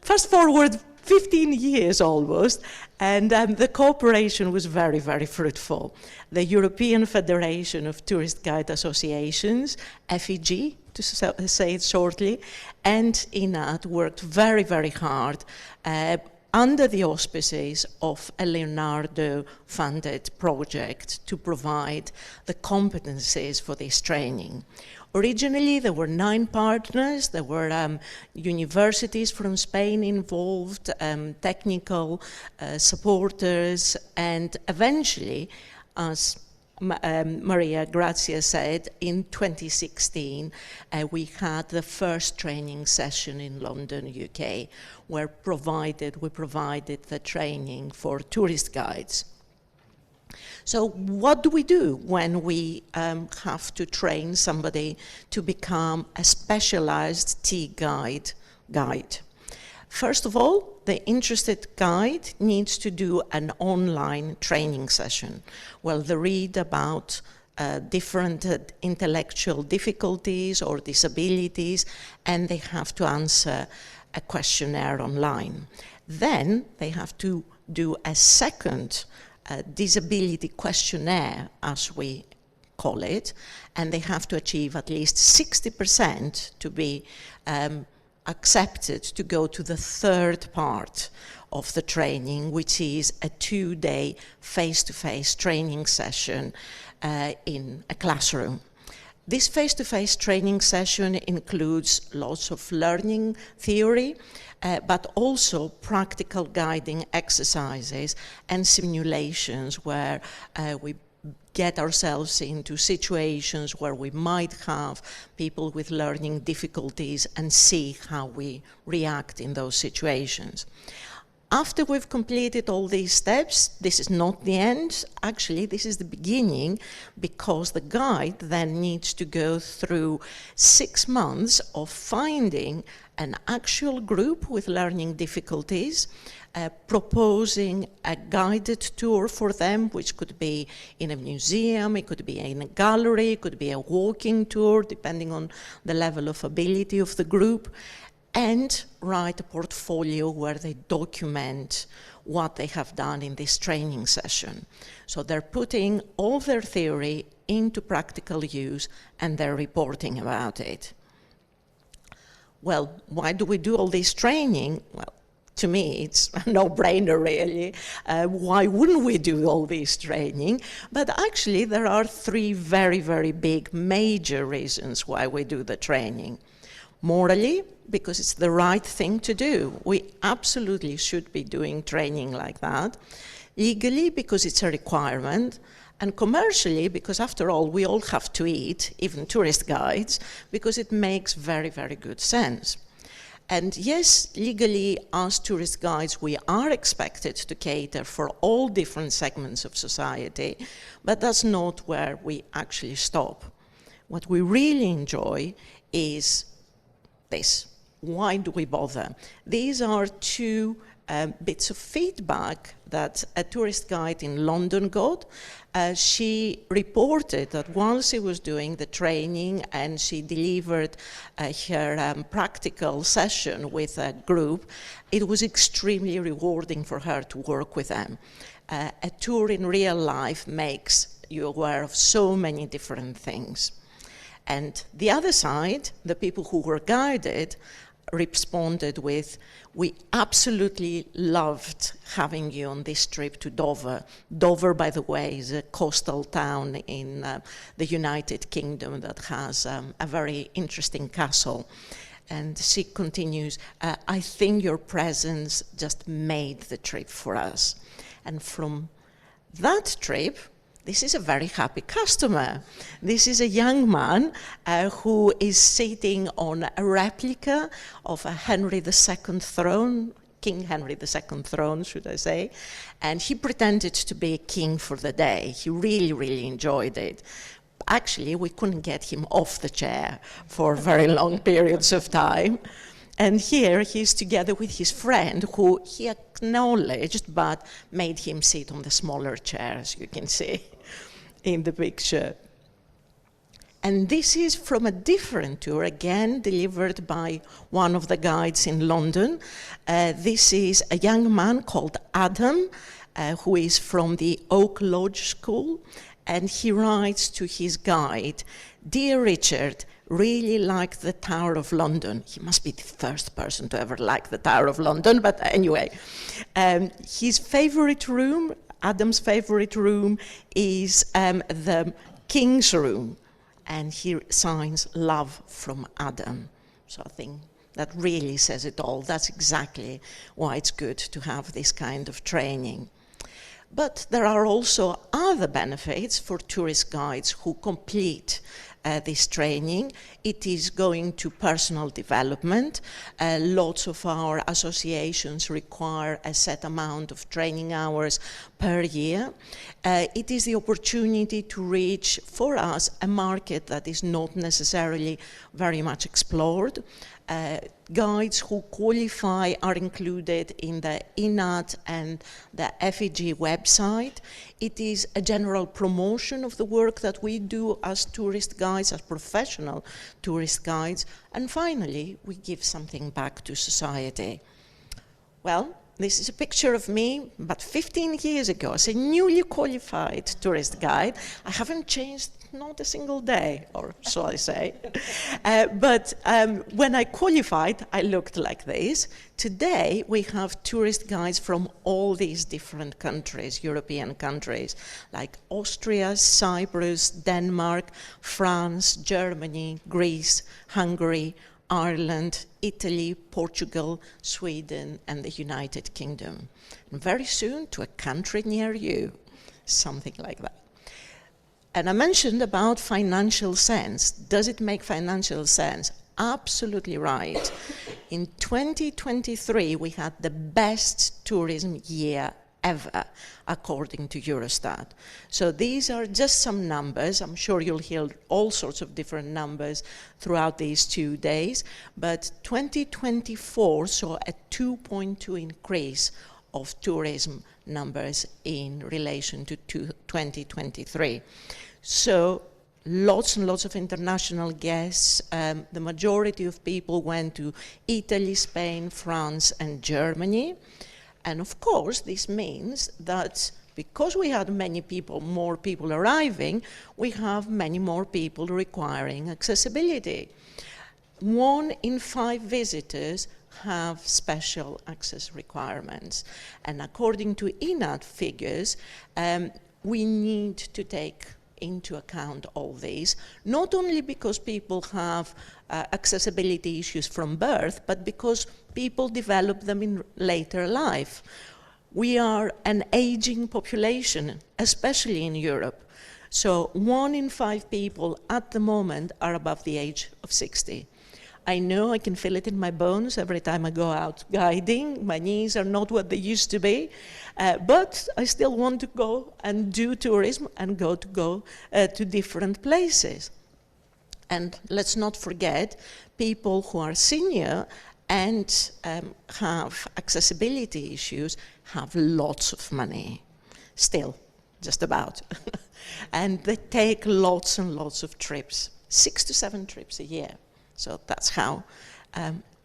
[SPEAKER 6] Fast forward 15 years almost, and the cooperation was very fruitful. The European Federation of Tourist Guide Associations, FEG, to say it shortly, and ENAT worked very hard under the auspices of a Leonardo-funded project to provide the competencies for this training. Originally, there were 9 partners. There were universities from Spain involved, technical supporters, and eventually, as Maria Grazia said, in 2016, we had the first training session in London, UK, where we provided the training for tourist guides. So what do we do when we have to train somebody to become a specialized T-guide guide? First of all, the interested guide needs to do an online training session where they read about different intellectual difficulties or disabilities, and they have to answer a questionnaire online. Then they have to do a second disability questionnaire, as we call it, and they have to achieve at least 60% to be accepted to go to the third part of the training, which is a 2-day face-to-face training session in a classroom. This face-to-face training session includes lots of learning theory, but also practical guiding exercises and simulations where we get ourselves into situations where we might have people with learning difficulties and see how we react in those situations. After we've completed all these steps, this is not the end. Actually, this is the beginning, because the guide then needs to go through 6 months of finding an actual group with learning difficulties, proposing a guided tour for them, which could be in a museum, it could be in a gallery, it could be a walking tour, depending on the level of ability of the group, and write a portfolio where they document what they have done in this training session. So they're putting all their theory into practical use, and they're reporting about it. Well, why do we do all this training? Well, to me, it's a no-brainer, really. Why wouldn't we do all this training? But actually, there are 3 very big, major reasons why we do the training. Morally, because it's the right thing to do. We absolutely should be doing training like that. Legally, because it's a requirement. And commercially, because after all, we all have to eat, even tourist guides, because it makes very, very good sense. And yes, legally, as tourist guides, we are expected to cater for all different segments of society, but that's not where we actually stop. What we really enjoy is this. Why do we bother? These are two bits of feedback that a tourist guide in London got. She reported that while she was doing the training and she delivered her practical session with a group, it was extremely rewarding for her to work with them. A tour in real life makes you aware of so many different things. And the other side, the people who were guided, responded with, we absolutely loved having you on this trip to Dover. Dover, by the way, is a coastal town in the United Kingdom that has a very interesting castle. And she continues, I think your presence just made the trip for us. And from that trip, this is a very happy customer. This is a young man who is sitting on a replica of a Henry II throne, King Henry II throne, should I say, and he pretended to be a king for the day. He really, really enjoyed it. Actually, we couldn't get him off the chair for very long periods of time. And here he's together with his friend who he acknowledged but made him sit on the smaller chair, as you can see in the picture. And this is from a different tour, again delivered by one of the guides in London. This is a young man called Adam, who is from the Oak Lodge School, and he writes to his guide, "Dear Richard, really like the Tower of London." He must be the first person to ever like the Tower of London, but anyway. His favorite room, Adam's favorite room, is the King's Room, and he signs "Love from Adam." So I think that really says it all. That's exactly why it's good to have this kind of training. But there are also other benefits for tourist guides who complete this training. It is going to personal development. Lots of our associations require a set amount of training hours per year. It is the opportunity to reach, for us, a market that is not necessarily very much explored. Guides who qualify are included in the ENAT and the FEG website. It is a general promotion of the work that we do as tourist guides, as professional tourist guides. And finally, we give something back to society. Well, this is a picture of me, but 15 years ago, as a newly qualified tourist guide. I haven't changed not a single day, or so I say. But when I qualified, I looked like this. Today, we have tourist guides from all these different countries, European countries, like Austria, Cyprus, Denmark, France, Germany, Greece, Hungary, Ireland, Italy, Portugal, Sweden, and the United Kingdom. And very soon to a country near you, something like that. And I mentioned about financial sense. Does it make financial sense? Absolutely right. In 2023, we had the best tourism year ever, according to Eurostat. So these are just some numbers. I'm sure you'll hear all sorts of different numbers throughout these 2 days. But 2024 saw a 2.2 increase of tourism numbers in relation to 2023. So lots and lots of international guests. The majority of people went to Italy, Spain, France, and Germany. And of course, this means that because we had many people, more people arriving, we have many more people requiring accessibility. 1 in 5 visitors have special access requirements. And according to ENAT figures, we need to take into account all these, not only because people have accessibility issues from birth, but because people develop them in later life. We are an aging population, especially in Europe. So 1 in 5 people at the moment are above the age of 60. I know, I can feel it in my bones every time I go out guiding. My knees are not what they used to be, but I still want to go and do tourism and go to different places. And let's not forget people who are senior and have accessibility issues have lots of money, still, just about. And they take lots and lots of trips, 6 to 7 trips a year. So that's how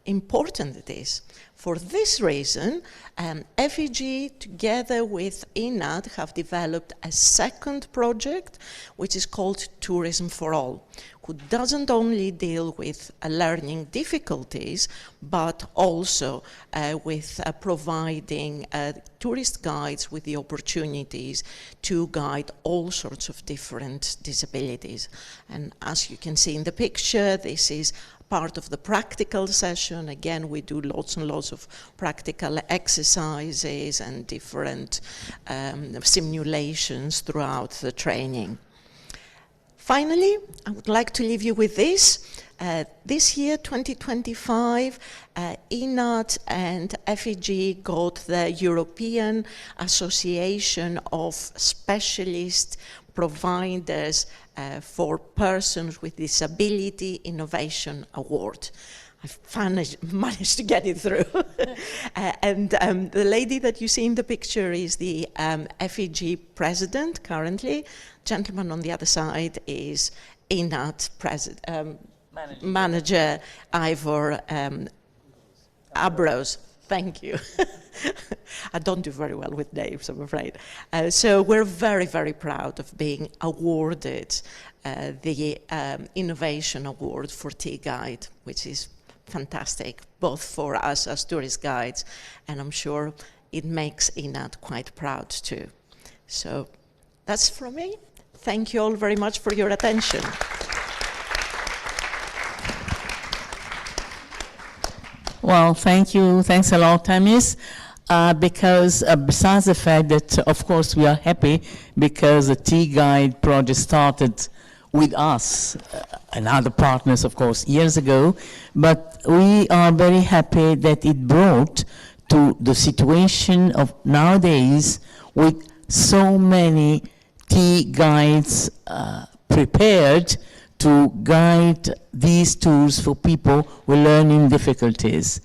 [SPEAKER 6] important it is. For this reason, FEG together with ENAT have developed a second project which is called Tourism for All, who doesn't only deal with learning difficulties, but also with providing tourist guides with the opportunities to guide all sorts of different disabilities. And as you can see in the picture, this is part of the practical session. Again, we do lots and lots of practical exercises and different simulations throughout the training. Finally, I would like to leave you with this. This year, 2025, ENAT and FEG got the European Association of Specialist Providers for Persons with Disability Innovation Award. I've managed to get it through. And the lady that you see in the picture is the FEG president currently. Gentleman on the other side is ENAT manager Ivor Abrose. Thank you. I don't do very well with names, I'm afraid. So we're very, very proud of being awarded the Innovation Award for T-Guide, which is fantastic, both for us as tourist guides, and I'm sure it makes ENAT quite proud too. So that's from me. Thank you all very much for your attention.
[SPEAKER 1] Well, thank you. Thanks a lot, Themis. Because besides the fact that, of course, we are happy because the T-Guide project started with us and other partners, of course, years ago, but we are very happy that it brought to the situation of nowadays with so many T-Guides prepared to guide these tours for people with learning difficulties.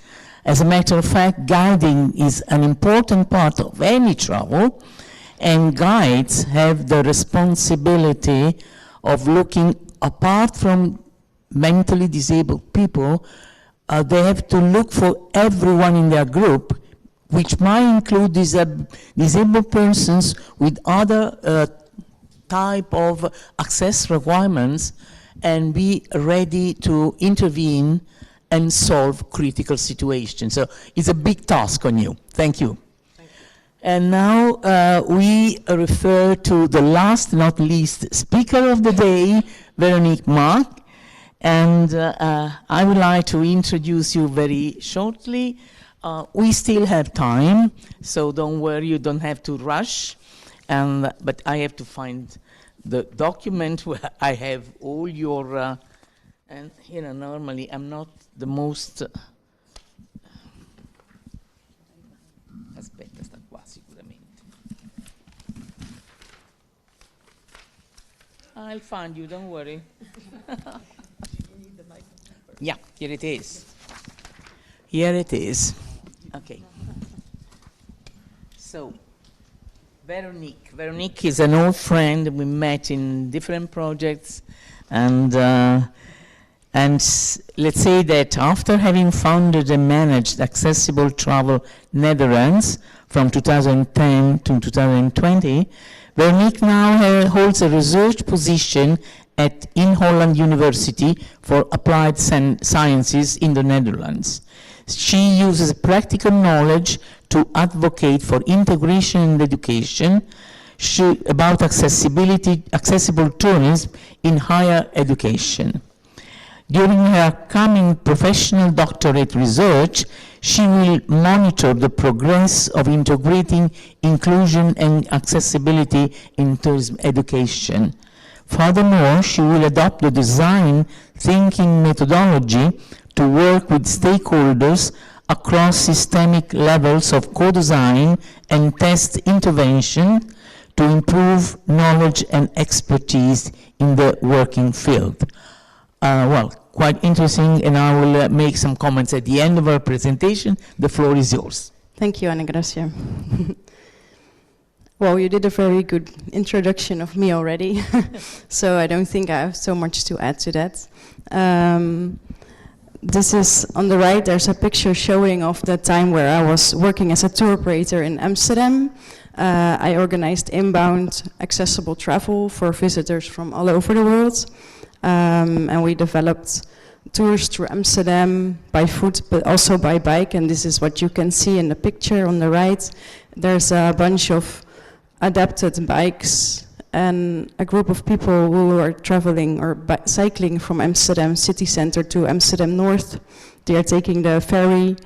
[SPEAKER 1] As a matter of fact, guiding is an important part of any travel, and guides have the responsibility of looking apart from mentally disabled people. They have to look for everyone in their group, which might include disabled persons with other type of access requirements, and be ready to intervene and solve critical situations. So it's a big task on you. Thank you. Thank you. And now we refer to the last, not least, speaker of the day, Veroniek Maat. And I would like to introduce you very shortly. We still have time, so don't worry, you don't have to rush. But I have to find the document where I have all your, and you know, normally I'm not the most, aspetta, sta qua sicuramente. I'll find you, don't worry. Yeah, here it is. Here it is. Okay. So, Veroniek is an old friend. We met in different projects, and let's say that after having founded and managed Accessible Travel Netherlands from 2010 to 2020, Veroniek now holds a research position at In Holland University for Applied Sciences in the Netherlands. She uses practical knowledge to advocate for integration and education about accessible tourism in higher education. During her upcoming professional doctorate research, She will monitor the progress of integrating inclusion and accessibility in tourism education. Furthermore, she will adopt the design thinking methodology to work with stakeholders across systemic levels of co-design and test intervention to improve knowledge and expertise in the working field. Well, quite interesting, and I will make some comments at the end of our presentation. The floor is yours.
[SPEAKER 7] Thank you, Ana Grazia. Well, you did a very good introduction of me already, so I don't think I have so much to add to that. This is on the right, there's a picture showing of the time where I was working as a tour operator in Amsterdam. I organized inbound accessible travel for visitors from all over the world. And we developed tours through Amsterdam by foot, but also by bike. And this is what you can see in the picture on the right. There's a bunch of adapted bikes and a group of people who are traveling or cycling from Amsterdam city center to Amsterdam North. They are taking the ferry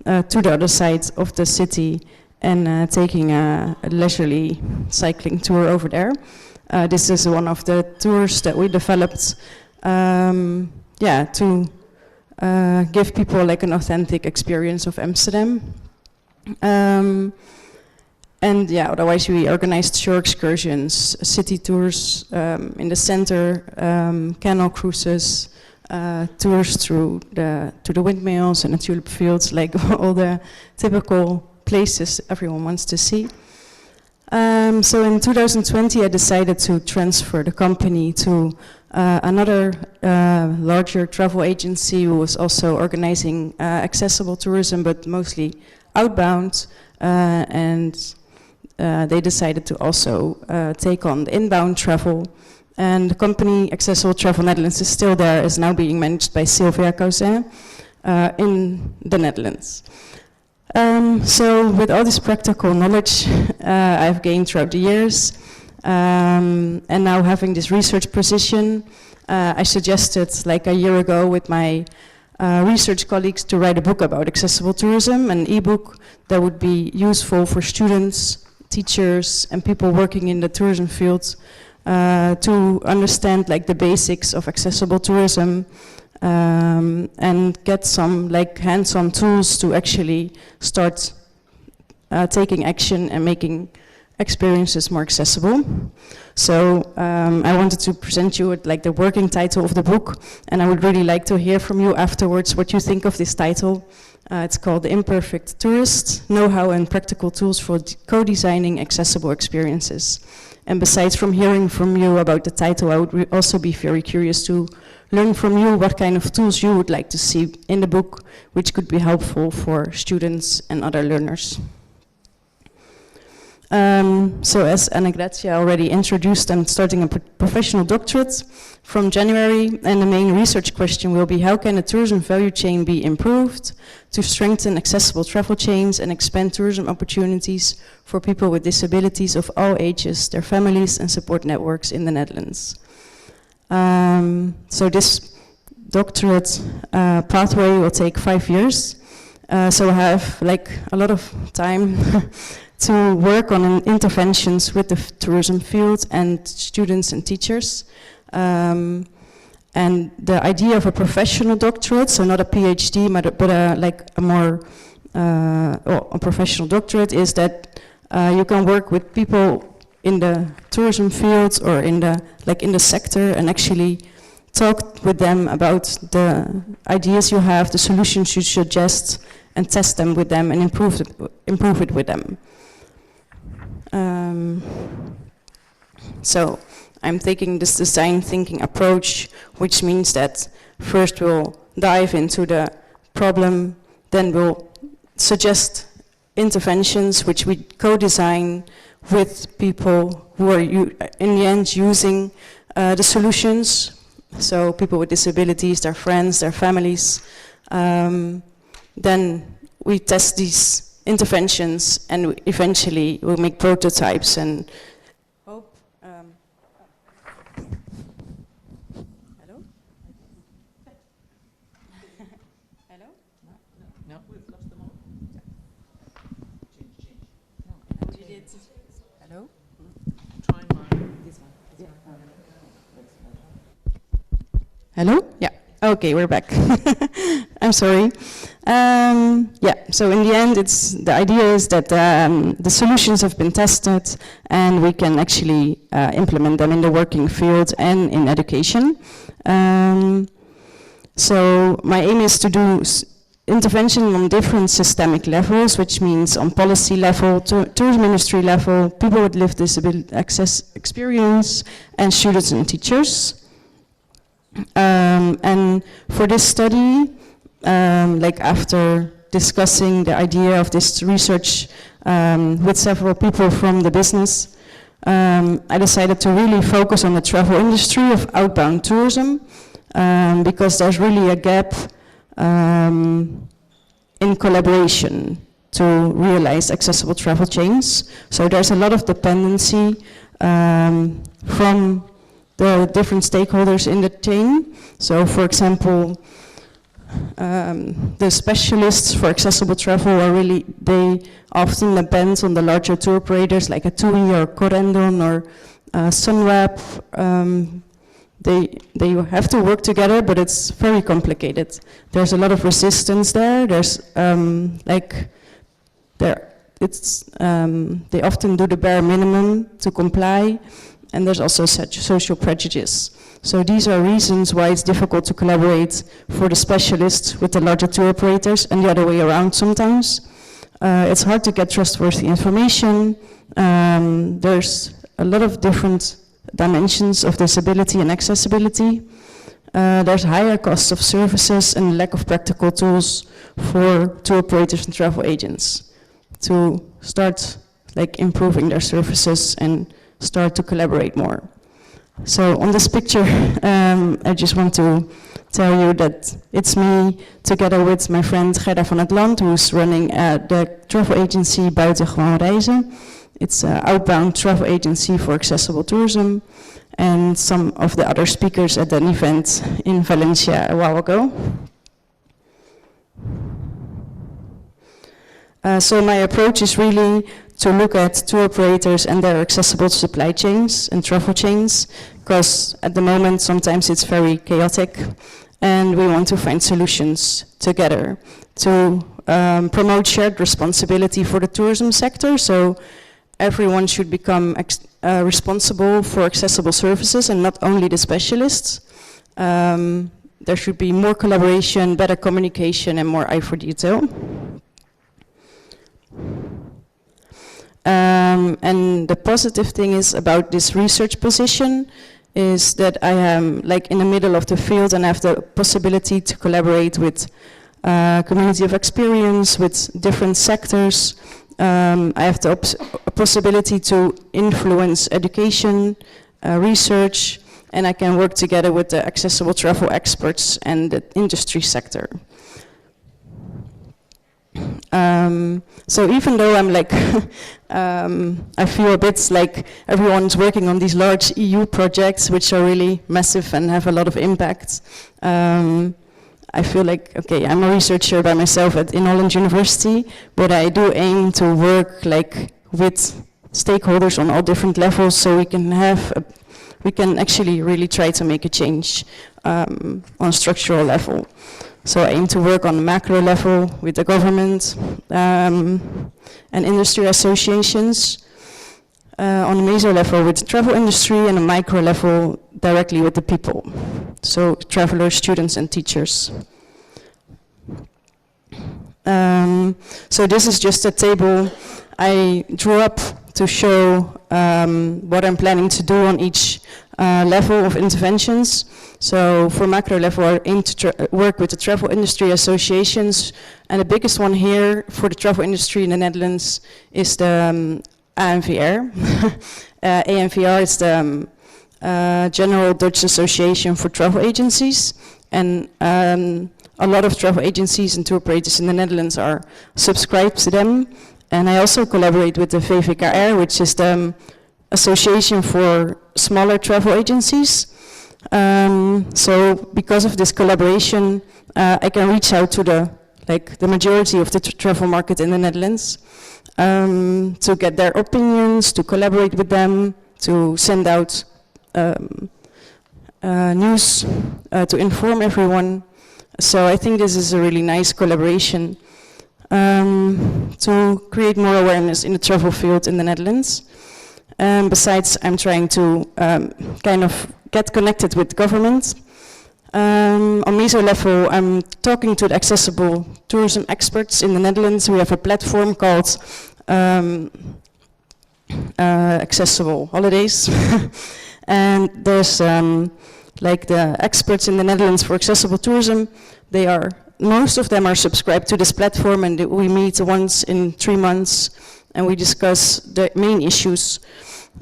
[SPEAKER 7] to the other side of the city and taking a leisurely cycling tour over there. This is one of the tours that we developed to give people like an authentic experience of Amsterdam. And yeah, otherwise we organized shore excursions, city tours in the center, canal cruises, tours through to the windmills and the tulip fields, like all the typical places everyone wants to see. So in 2020 I decided to transfer the company to another larger travel agency who was also organizing accessible tourism, but mostly outbound, and they decided to also take on the inbound travel. And the company Accessible Travel Netherlands is still there, is now being managed by Sylvia Cousin in the Netherlands. So with all this practical knowledge I've gained throughout the years, and now having this research position, I suggested like a year ago with my research colleagues to write a book about accessible tourism, an e-book that would be useful for students, teachers, and people working in the tourism field to understand like the basics of accessible tourism, and get some like hands-on tools to actually start taking action and making experiences more accessible. So I wanted to present you with like the working title of the book, and I would really like to hear from you afterwards what you think of this title. It's called The Imperfect Tourist, Know-how and Practical Tools for Co-Designing Accessible Experiences. And besides from hearing from you about the title, I would also be very curious to learn from you what kind of tools you would like to see in the book, which could be helpful for students and other learners. So as Ana Grazia already introduced, I'm starting a professional doctorate from January, and the main research question will be how can the tourism value chain be improved to strengthen accessible travel chains and expand tourism opportunities for people with disabilities of all ages, their families and support networks in the Netherlands. So this doctorate pathway will take 5 years, so I have like a lot of time to work on interventions with the tourism field and students and teachers. And the idea of a professional doctorate, so not a PhD, but like a more a professional doctorate, is that you can work with people in the tourism field or in the sector and actually talk with them about the ideas you have, the solutions you suggest, and test them with them and improve it with them. So I'm taking this design thinking approach, which means that first we'll dive into the problem, then we'll suggest interventions which we co-design with people who are in the end using the solutions, so people with disabilities, their friends, their families. Then we test these interventions and eventually we'll make prototypes and hope. Hello? Hello?
[SPEAKER 1] No, we've lost them all.
[SPEAKER 2] Hello?
[SPEAKER 1] Try mine.
[SPEAKER 7] Hello? Yeah. Okay, we're back. I'm sorry. Yeah, so in the end, the idea is that the solutions have been tested and we can actually implement them in the working field and in education. So my aim is to do intervention on different systemic levels, which means on policy level, tourism industry level, people with lived disability access experience, and students and teachers. And for this study, like after discussing the idea of this research with several people from the business, I decided to really focus on the travel industry of outbound tourism, because there's really a gap in collaboration to realize accessible travel chains. So there's a lot of dependency from the different stakeholders in the chain. So for example, the specialists for accessible travel are really, they often depend on the larger tour operators like a TUI or Corendon or Sunweb. They have to work together, but it's very complicated. There's a lot of resistance there. There's they often do the bare minimum to comply, and there's also such social prejudice. So these are reasons why it's difficult to collaborate for the specialists with the larger tour operators, and the other way around sometimes. It's hard to get trustworthy information. There's a lot of different dimensions of disability and accessibility. There's higher costs of services and lack of practical tools for tour operators and travel agents to start improving their services and start to collaborate more. So on this picture, I just want to tell you that it's me together with my friend Gerda van het Land, who's running the travel agency Buitengewoon Reizen. It's an outbound travel agency for accessible tourism, and some of the other speakers at an event in Valencia a while ago. So my approach is really to look at tour operators and their accessible supply chains and travel chains, because at the moment sometimes it's very chaotic, and we want to find solutions together to promote shared responsibility for the tourism sector. So everyone should become responsible for accessible services, and not only the specialists. There should be more collaboration, better communication, and more eye for detail. And the positive thing is about this research position is that I am in the middle of the field and have the possibility to collaborate with community of experience, with different sectors. I have the possibility to influence education, research, and I can work together with the accessible travel experts and the industry sector. So even though I'm I feel a bit like everyone's working on these large EU projects, which are really massive and have a lot of impact, I feel like, okay, I'm a researcher by myself in Holland University, but I do aim to work with stakeholders on all different levels, so we can actually really try to make a change on a structural level. So I aim to work on the macro level with the government and industry associations, on the meso level with the travel industry, and a micro level directly with the people. So travelers, students, and teachers. So this is just a table I drew up to show what I'm planning to do on each level of interventions. So for macro level, I aim to work with the travel industry associations, and the biggest one here for the travel industry in the Netherlands is the ANVR. ANVR is the General Dutch Association for Travel Agencies, and a lot of travel agencies and tour operators in the Netherlands are subscribed to them. And I also collaborate with the VVKR, which is the Association for Smaller Travel Agencies. So because of this collaboration, I can reach out to the majority of the travel market in the Netherlands. to get their opinions, to collaborate with them, to send out news, to inform everyone. So I think this is a really nice collaboration to create more awareness in the travel field in the Netherlands. Besides, I'm trying to kind of get connected with government. On meso level, I'm talking to the accessible tourism experts in the Netherlands. We have a platform called Accessible Holidays. And there's like the experts in the Netherlands for accessible tourism. Most of them are subscribed to this platform, and we meet once in 3 months and we discuss the main issues.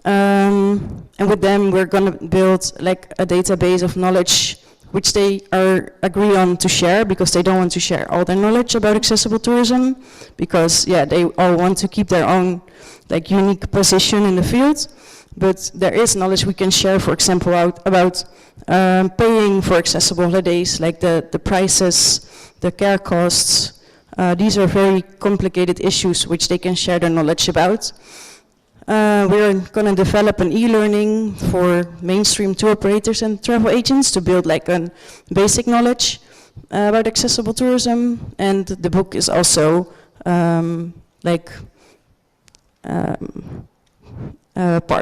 [SPEAKER 7] And with them, we're going to build like a database of knowledge which they agree on to share, because they don't want to share all their knowledge about accessible tourism, because they all want to keep their own like unique position in the field. But there is knowledge we can share, for example, about paying for accessible holidays, like the prices, the care costs. These are very complicated issues which they can share their knowledge about. We're going to develop an e-learning for mainstream tour operators and travel agents to build like a basic knowledge about accessible tourism. And the book is also part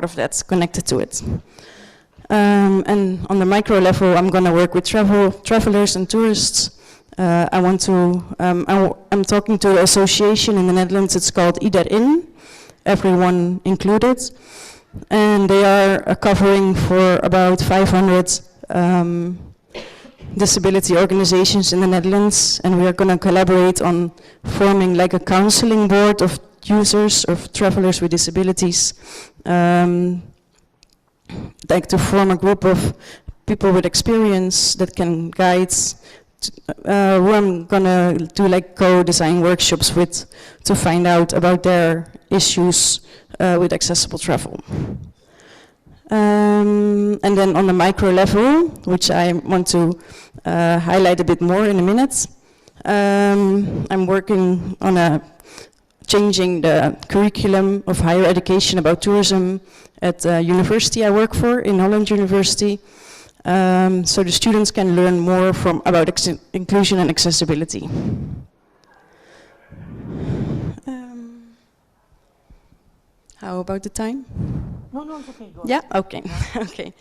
[SPEAKER 7] of that, connected to it. And on the micro level, I'm going to work with travelers and tourists. I'm talking to an association in the Netherlands. It's called Iedereen, everyone included, and they are covering for about 500 disability organizations in the Netherlands, and we are going to collaborate on forming like a counseling board of users, of travelers with disabilities, like to form a group of people with experience that can guide, who I'm gonna do like co-design workshops with, to find out about their issues with accessible travel. And then on the micro level, which I want to highlight a bit more in a minute, I'm working on changing the curriculum of higher education about tourism at the university I work for, in Holland University, so the students can learn more about inclusion and accessibility. How about the time?
[SPEAKER 1] No, it's okay. Go
[SPEAKER 7] Yeah, okay, okay.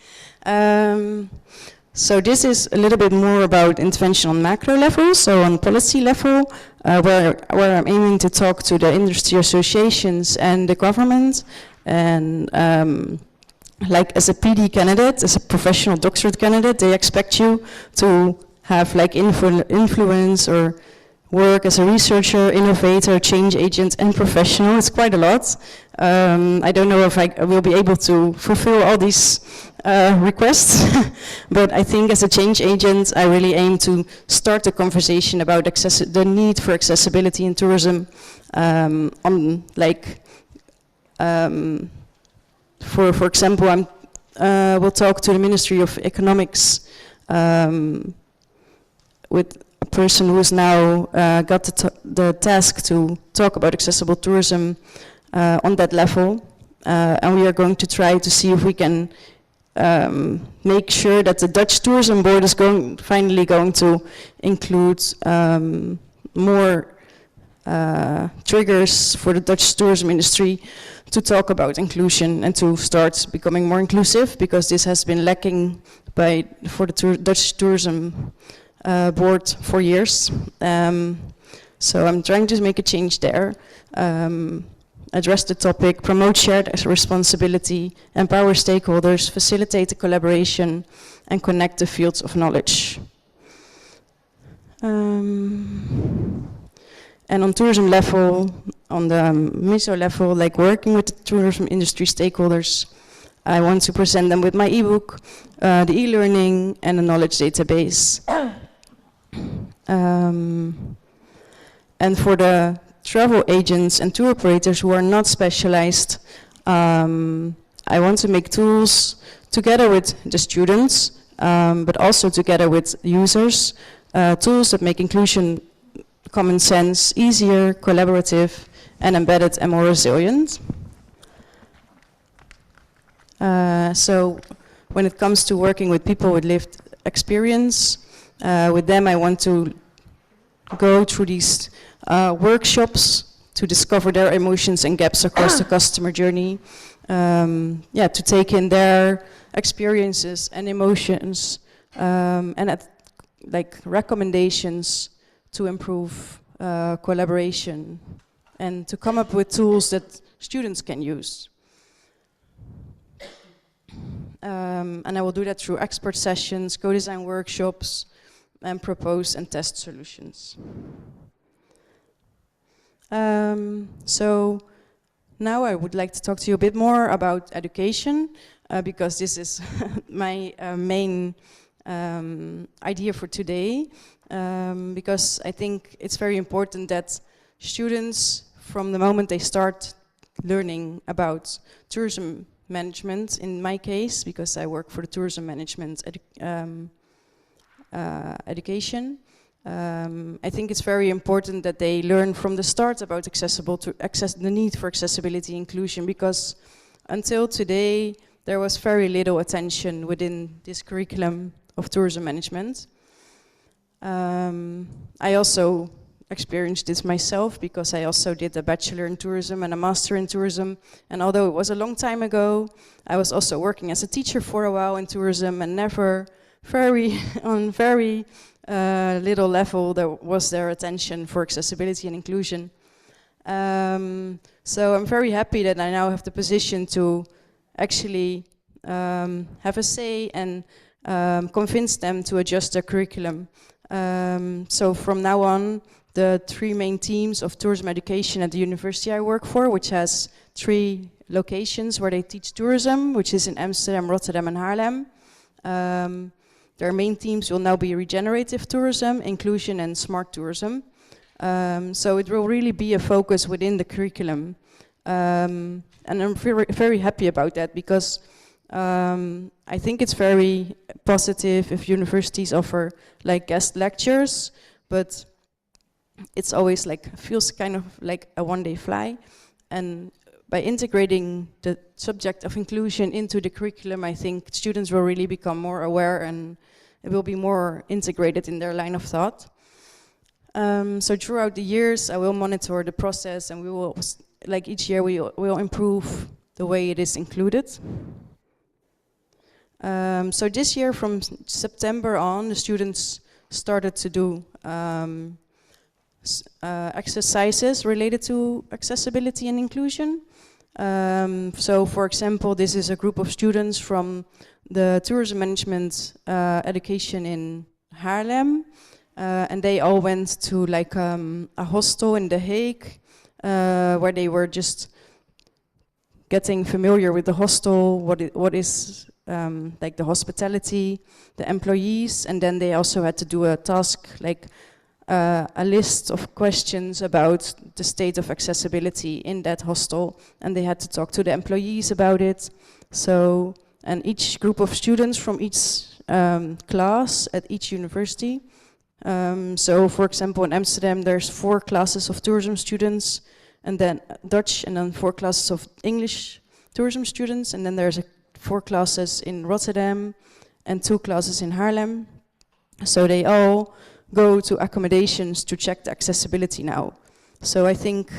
[SPEAKER 7] So this is a little bit more about intervention on macro level, so on policy level, where I'm aiming to talk to the industry associations and the government, and like as a PD candidate, as a professional doctorate candidate, they expect you to have like influence or work as a researcher, innovator, change agent, and professional. It's quite a lot. I don't know if I will be able to fulfill all these requests, but I think as a change agent, I really aim to start a conversation about the need for accessibility in tourism. For example, we'll talk to the Ministry of Economics with a person who has now got the task to talk about accessible tourism on that level, and we are going to try to see if we can make sure that the Dutch Tourism Board is finally going to include more triggers for the Dutch tourism industry to talk about inclusion and to start becoming more inclusive, because this has been lacking for the Dutch Tourism Board for years. So I'm trying to make a change there, address the topic, promote shared responsibility, empower stakeholders, facilitate the collaboration, and connect the fields of knowledge. And on tourism level, on the meso level, like working with the tourism industry stakeholders, I want to present them with my ebook, the e-learning, and a knowledge database. And for the travel agents and tour operators who are not specialized, I want to make tools together with the students, but also together with users, tools that make inclusion common sense, easier, collaborative, and embedded and more resilient. So when it comes to working with people with lived experience, with them I want to go through these workshops to discover their emotions and gaps across the customer journey. To take in their experiences and emotions, and like recommendations to improve collaboration and to come up with tools that students can use. And I will do that through expert sessions, co-design workshops, and propose and test solutions. So now I would like to talk to you a bit more about education, because this is my main idea for today, because I think it's very important that students, from the moment they start learning about tourism management, in my case, because I work for the tourism management education, I think it's very important that they learn from the start about the need for accessibility inclusion, because until today there was very little attention within this curriculum of tourism management. I also experienced this myself, because I also did a bachelor in tourism and a master in tourism, and although it was a long time ago, I was also working as a teacher for a while in tourism, and never on very little level was there attention for accessibility and inclusion. So I'm very happy that I now have the position to actually have a say and convince them to adjust their curriculum. So from now on, the 3 main teams of tourism education at the university I work for, which has 3 locations where they teach tourism, which is in Amsterdam, Rotterdam and Haarlem. Their main teams will now be regenerative tourism, inclusion and smart tourism. So it will really be a focus within the curriculum. And I'm very, very happy about that, because I think it's very positive if universities offer like guest lectures, but it's always like, feels kind of like a one-day fly. And by integrating the subject of inclusion into the curriculum, I think students will really become more aware and it will be more integrated in their line of thought. So throughout the years, I will monitor the process, and we will, like each year, we will improve the way it is included. So this year, from September on, the students started to do exercises related to accessibility and inclusion. So for example, this is a group of students from the tourism management education in Haarlem, and they all went to like a hostel in The Hague, where they were just getting familiar with the hostel, what is like the hospitality, the employees, and then they also had to do a task like a list of questions about the state of accessibility in that hostel, and they had to talk to the employees about it. So, and each group of students from each class at each university. So for example, in Amsterdam, there's 4 classes of tourism students, and then Dutch, and then 4 classes of English tourism students, and then there's 4 classes in Rotterdam and 2 classes in Haarlem. So they all go to accommodations to check the accessibility now. So I think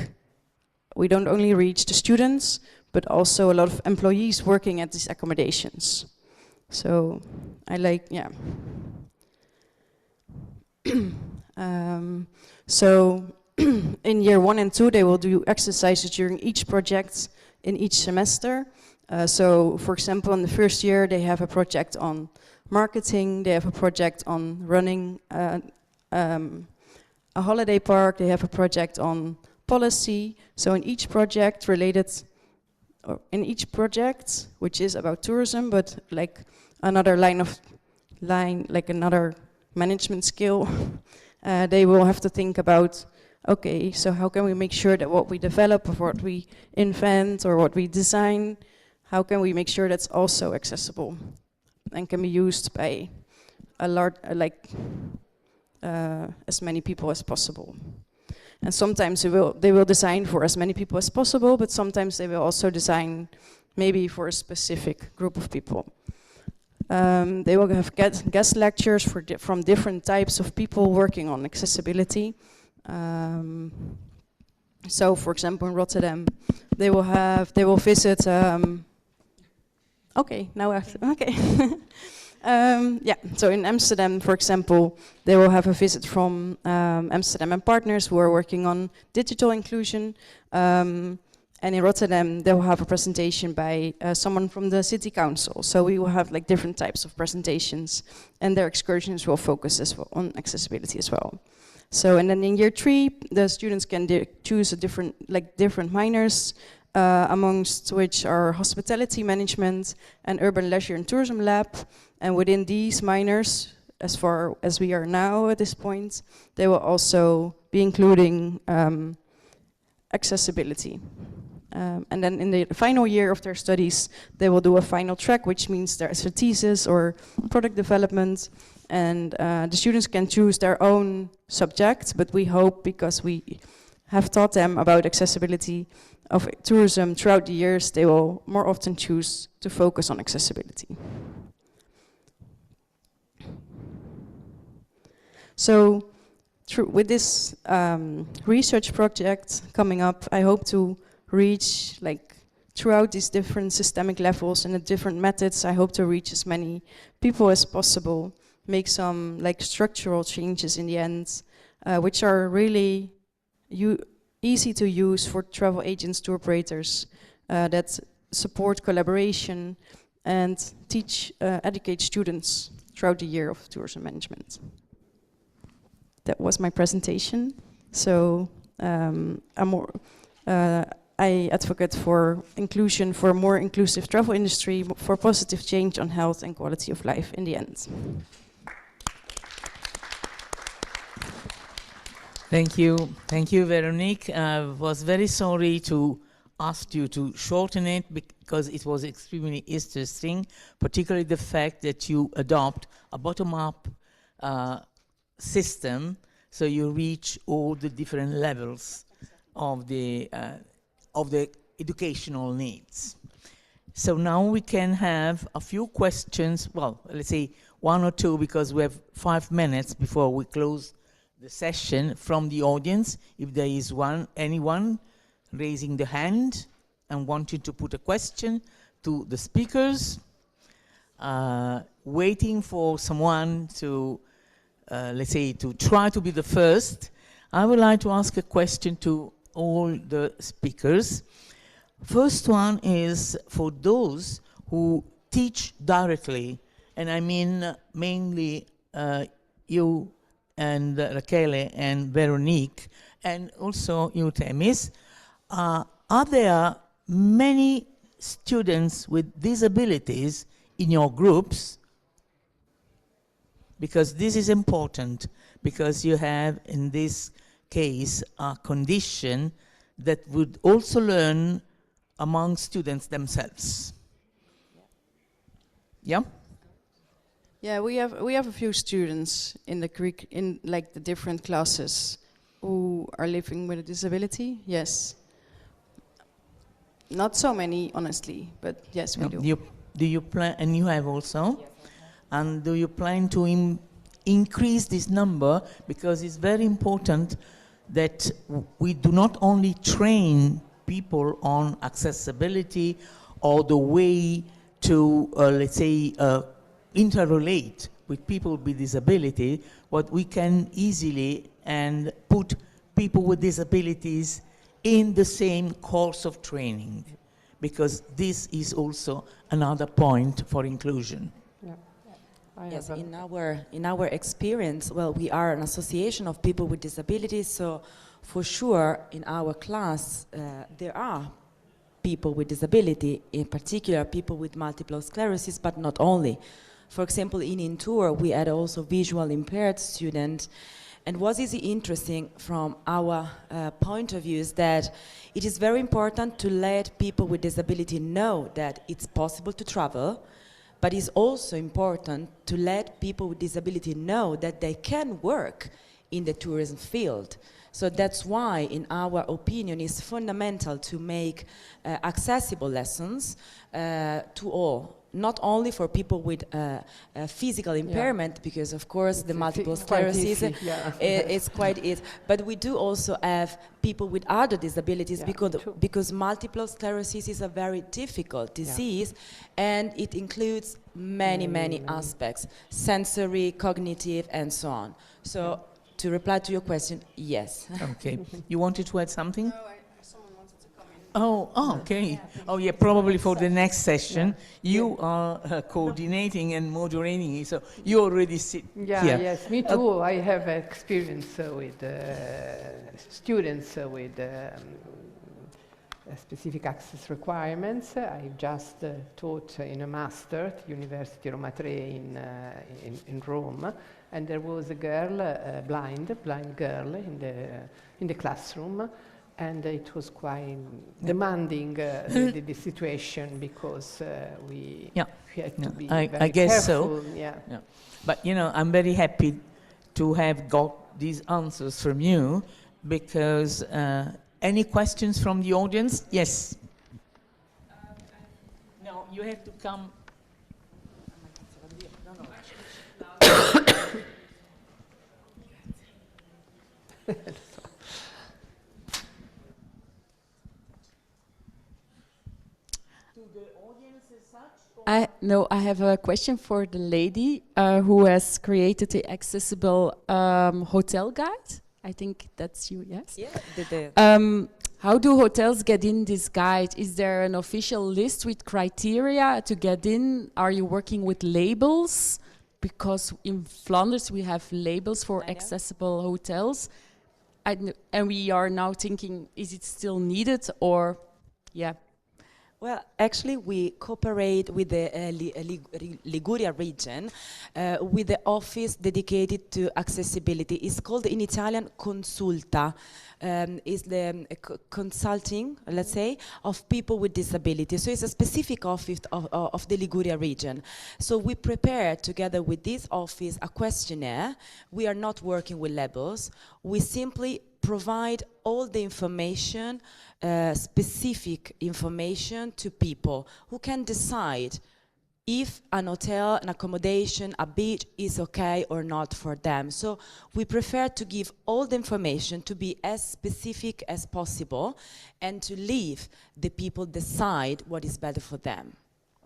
[SPEAKER 7] we don't only reach the students, but also a lot of employees working at these accommodations. So I like, yeah. So in year 1 and 2, they will do exercises during each project in each semester. So for example, in the first year, they have a project on marketing, they have a project on running a holiday park, they have a project on policy. So in each project which is about tourism, but like another like another management skill, they will have to think about, okay, so how can we make sure that what we develop, or what we invent, or what we design, how can we make sure that's also accessible and can be used by a large, as many people as possible. And sometimes they will design for as many people as possible, but sometimes they will also design maybe for a specific group of people. They will have guest lectures from different types of people working on accessibility. So, for example, in Rotterdam, they will visit. Okay, now I have to, okay. Yeah, so in Amsterdam, for example, they will have a visit from Amsterdam and partners who are working on digital inclusion. And in Rotterdam, they will have a presentation by someone from the city council. So we will have like different types of presentations, and their excursions will focus as well on accessibility as well. So, and then in year 3, the students can choose a different minors, amongst which are hospitality management and urban leisure and tourism lab. And within these minors, as far as we are now at this point, they will also be including accessibility. And then in the final year of their studies, they will do a final track, which means their thesis or product development. And the students can choose their own subject, but we hope, because we have taught them about accessibility of tourism throughout the years, they will more often choose to focus on accessibility. So, with this research project coming up, I hope to reach, like, throughout these different systemic levels and the different methods, I hope to reach as many people as possible, make some, like, structural changes in the end, which are really easy to use for travel agents, tour operators, that support collaboration and educate students throughout the year of tourism management. That was my presentation. So I advocate for inclusion, for a more inclusive travel industry, for positive change on health and quality of life in the end.
[SPEAKER 1] Thank you, Veroniek. I was very sorry to ask you to shorten it because it was extremely interesting, particularly the fact that you adopt a bottom-up system, so you reach all the different levels of the educational needs. So now we can have a few questions, well, let's say 1 or 2, because we have 5 minutes before we close the session from the audience. If there is anyone raising the hand and wanting to put a question to the speakers, waiting for someone to, let's say, to try to be the first, I would like to ask a question to all the speakers. First one is for those who teach directly, and I mean mainly you and Rachele and Veroniek, and also you, Themis. Are there many students with disabilities in your groups? Because this is important, because you have in this case a condition that would also learn among students themselves. Yeah?
[SPEAKER 7] Yeah, we have a few students in the different classes who are living with a disability. Yes. Not so many, honestly, but yes, we do.
[SPEAKER 1] Do you plan, and you have also? Yes. And do you plan to increase this number? Because it's very important that we do not only train people on accessibility or the way to, let's say, interrelate with people with disability, but we can easily and put people with disabilities in the same course of training, because this is also another point for inclusion.
[SPEAKER 4] Yeah.
[SPEAKER 2] Yes, in our experience, well, we are an association of people with disabilities, so for sure in our class there are people with disability, in particular people with multiple sclerosis, but not only. For example, in tour we had also visual impaired students, and what is interesting from our point of view is that it is very important to let people with disability know that it's possible to travel, but it's also important to let people with disability know that they can work in the tourism field. So that's why, in our opinion, it's fundamental to make accessible lessons to all. Not only for people with physical impairment, because of course the multiple sclerosis is quite it. But we do also have people with other disabilities, because multiple sclerosis is a very difficult disease, and it includes many aspects, sensory, cognitive, and so on. So to reply to your question, yes.
[SPEAKER 1] Okay. You wanted to add something? Oh, okay. Oh, yeah, probably for the next session. You are coordinating and moderating it, so you already sit here.
[SPEAKER 4] Yes, me too. I have experience with students with specific access requirements. I just taught in a master at University Roma Tre in Rome, and there was a girl, a blind girl in the classroom. And it was quite demanding, the situation, because we had to be very
[SPEAKER 1] I guess
[SPEAKER 4] careful.
[SPEAKER 1] So.
[SPEAKER 4] Yeah.
[SPEAKER 1] But, you know, I'm very happy to have got these answers from you, because any questions from the audience? Yes? No, you have to come.
[SPEAKER 8] I have a question for the lady who has created the accessible hotel guide. I think that's you, yes?
[SPEAKER 2] Yeah.
[SPEAKER 8] How do hotels get in this guide? Is there an official list with criteria to get in? Are you working with labels? Because in Flanders we have labels for accessible hotels. And we are now thinking, is it still needed, or, yeah?
[SPEAKER 2] Well, actually, we cooperate with the Liguria region with the office dedicated to accessibility. It's called in Italian Consulta. It's the consulting, let's say, of people with disabilities. So it's a specific office of the Liguria region. So we prepare together with this office a questionnaire. We are not working with labels. We simply provide all the information, specific information to people who can decide if an hotel, an accommodation, a beach is okay or not for them. So we prefer to give all the information, to be as specific as possible, and to leave the people decide what is better for them.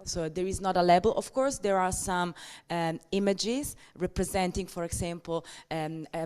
[SPEAKER 2] So there is not a label. Of course, there are some images representing, for example,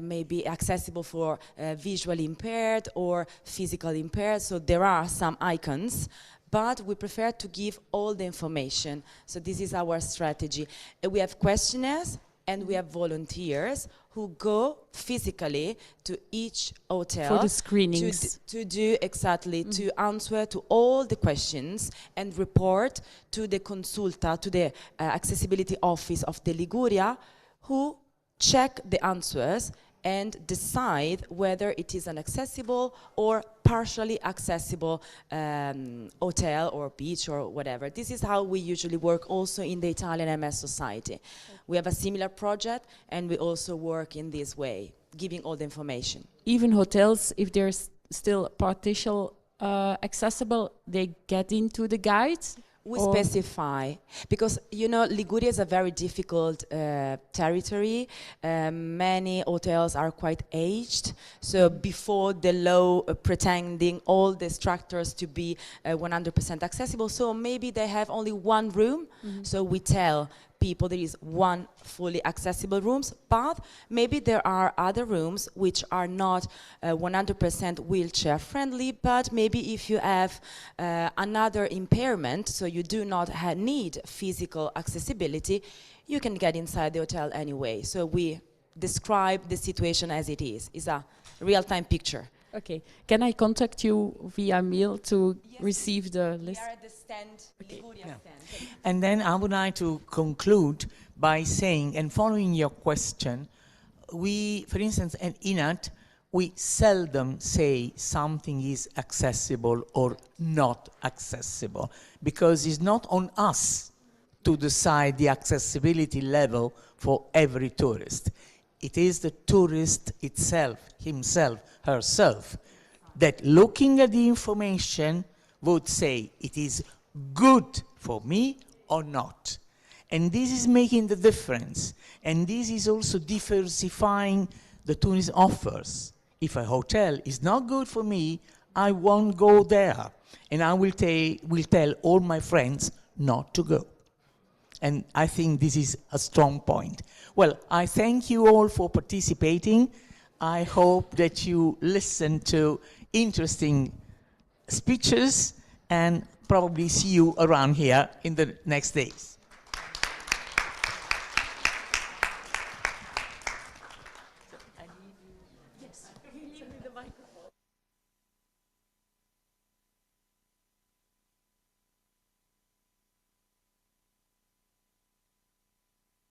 [SPEAKER 2] maybe accessible for visually impaired or physically impaired. So there are some icons, but we prefer to give all the information. So this is our strategy. We have questionnaires and we have volunteers who go physically to each hotel
[SPEAKER 8] for the screenings,
[SPEAKER 2] to do exactly, to answer to all the questions and report to the consulta, to the accessibility office of the Liguria, who check the answers and decide whether it is an accessible or partially accessible hotel or beach or whatever. This is how we usually work also in the Italian MS Society. We have a similar project and we also work in this way, giving all the information.
[SPEAKER 8] Even hotels, if they're still partially accessible, they get into the guide?
[SPEAKER 2] We specify, because, you know, Liguria is a very difficult territory. Many hotels are quite aged. So before the law pretending all the structures to be 100% accessible, so maybe they have only one room. So we tell people there is one fully accessible rooms, but maybe there are other rooms which are not 100% wheelchair friendly, but maybe if you have another impairment, so you do not need physical accessibility, you can get inside the hotel anyway. So we describe the situation as it is. It's a real-time picture.
[SPEAKER 8] Okay. Can I contact you via mail to receive the list?
[SPEAKER 2] We are at the stand, Liguria stand.
[SPEAKER 1] And then I would like to conclude by saying, and following your question, we, for instance, at ENAT, we seldom say something is accessible or not accessible, because it's not on us to decide the accessibility level for every tourist. it is the tourist itself, himself, herself, that looking at the information would say it is good for me or not. And this is making the difference. And this is also diversifying the tourism offers. If a hotel is not good for me, I won't go there. And I will tell all my friends not to go. And I think this is a strong point. Well, I thank you all for participating. I hope that you listen to interesting speeches and probably see you around here in the next days.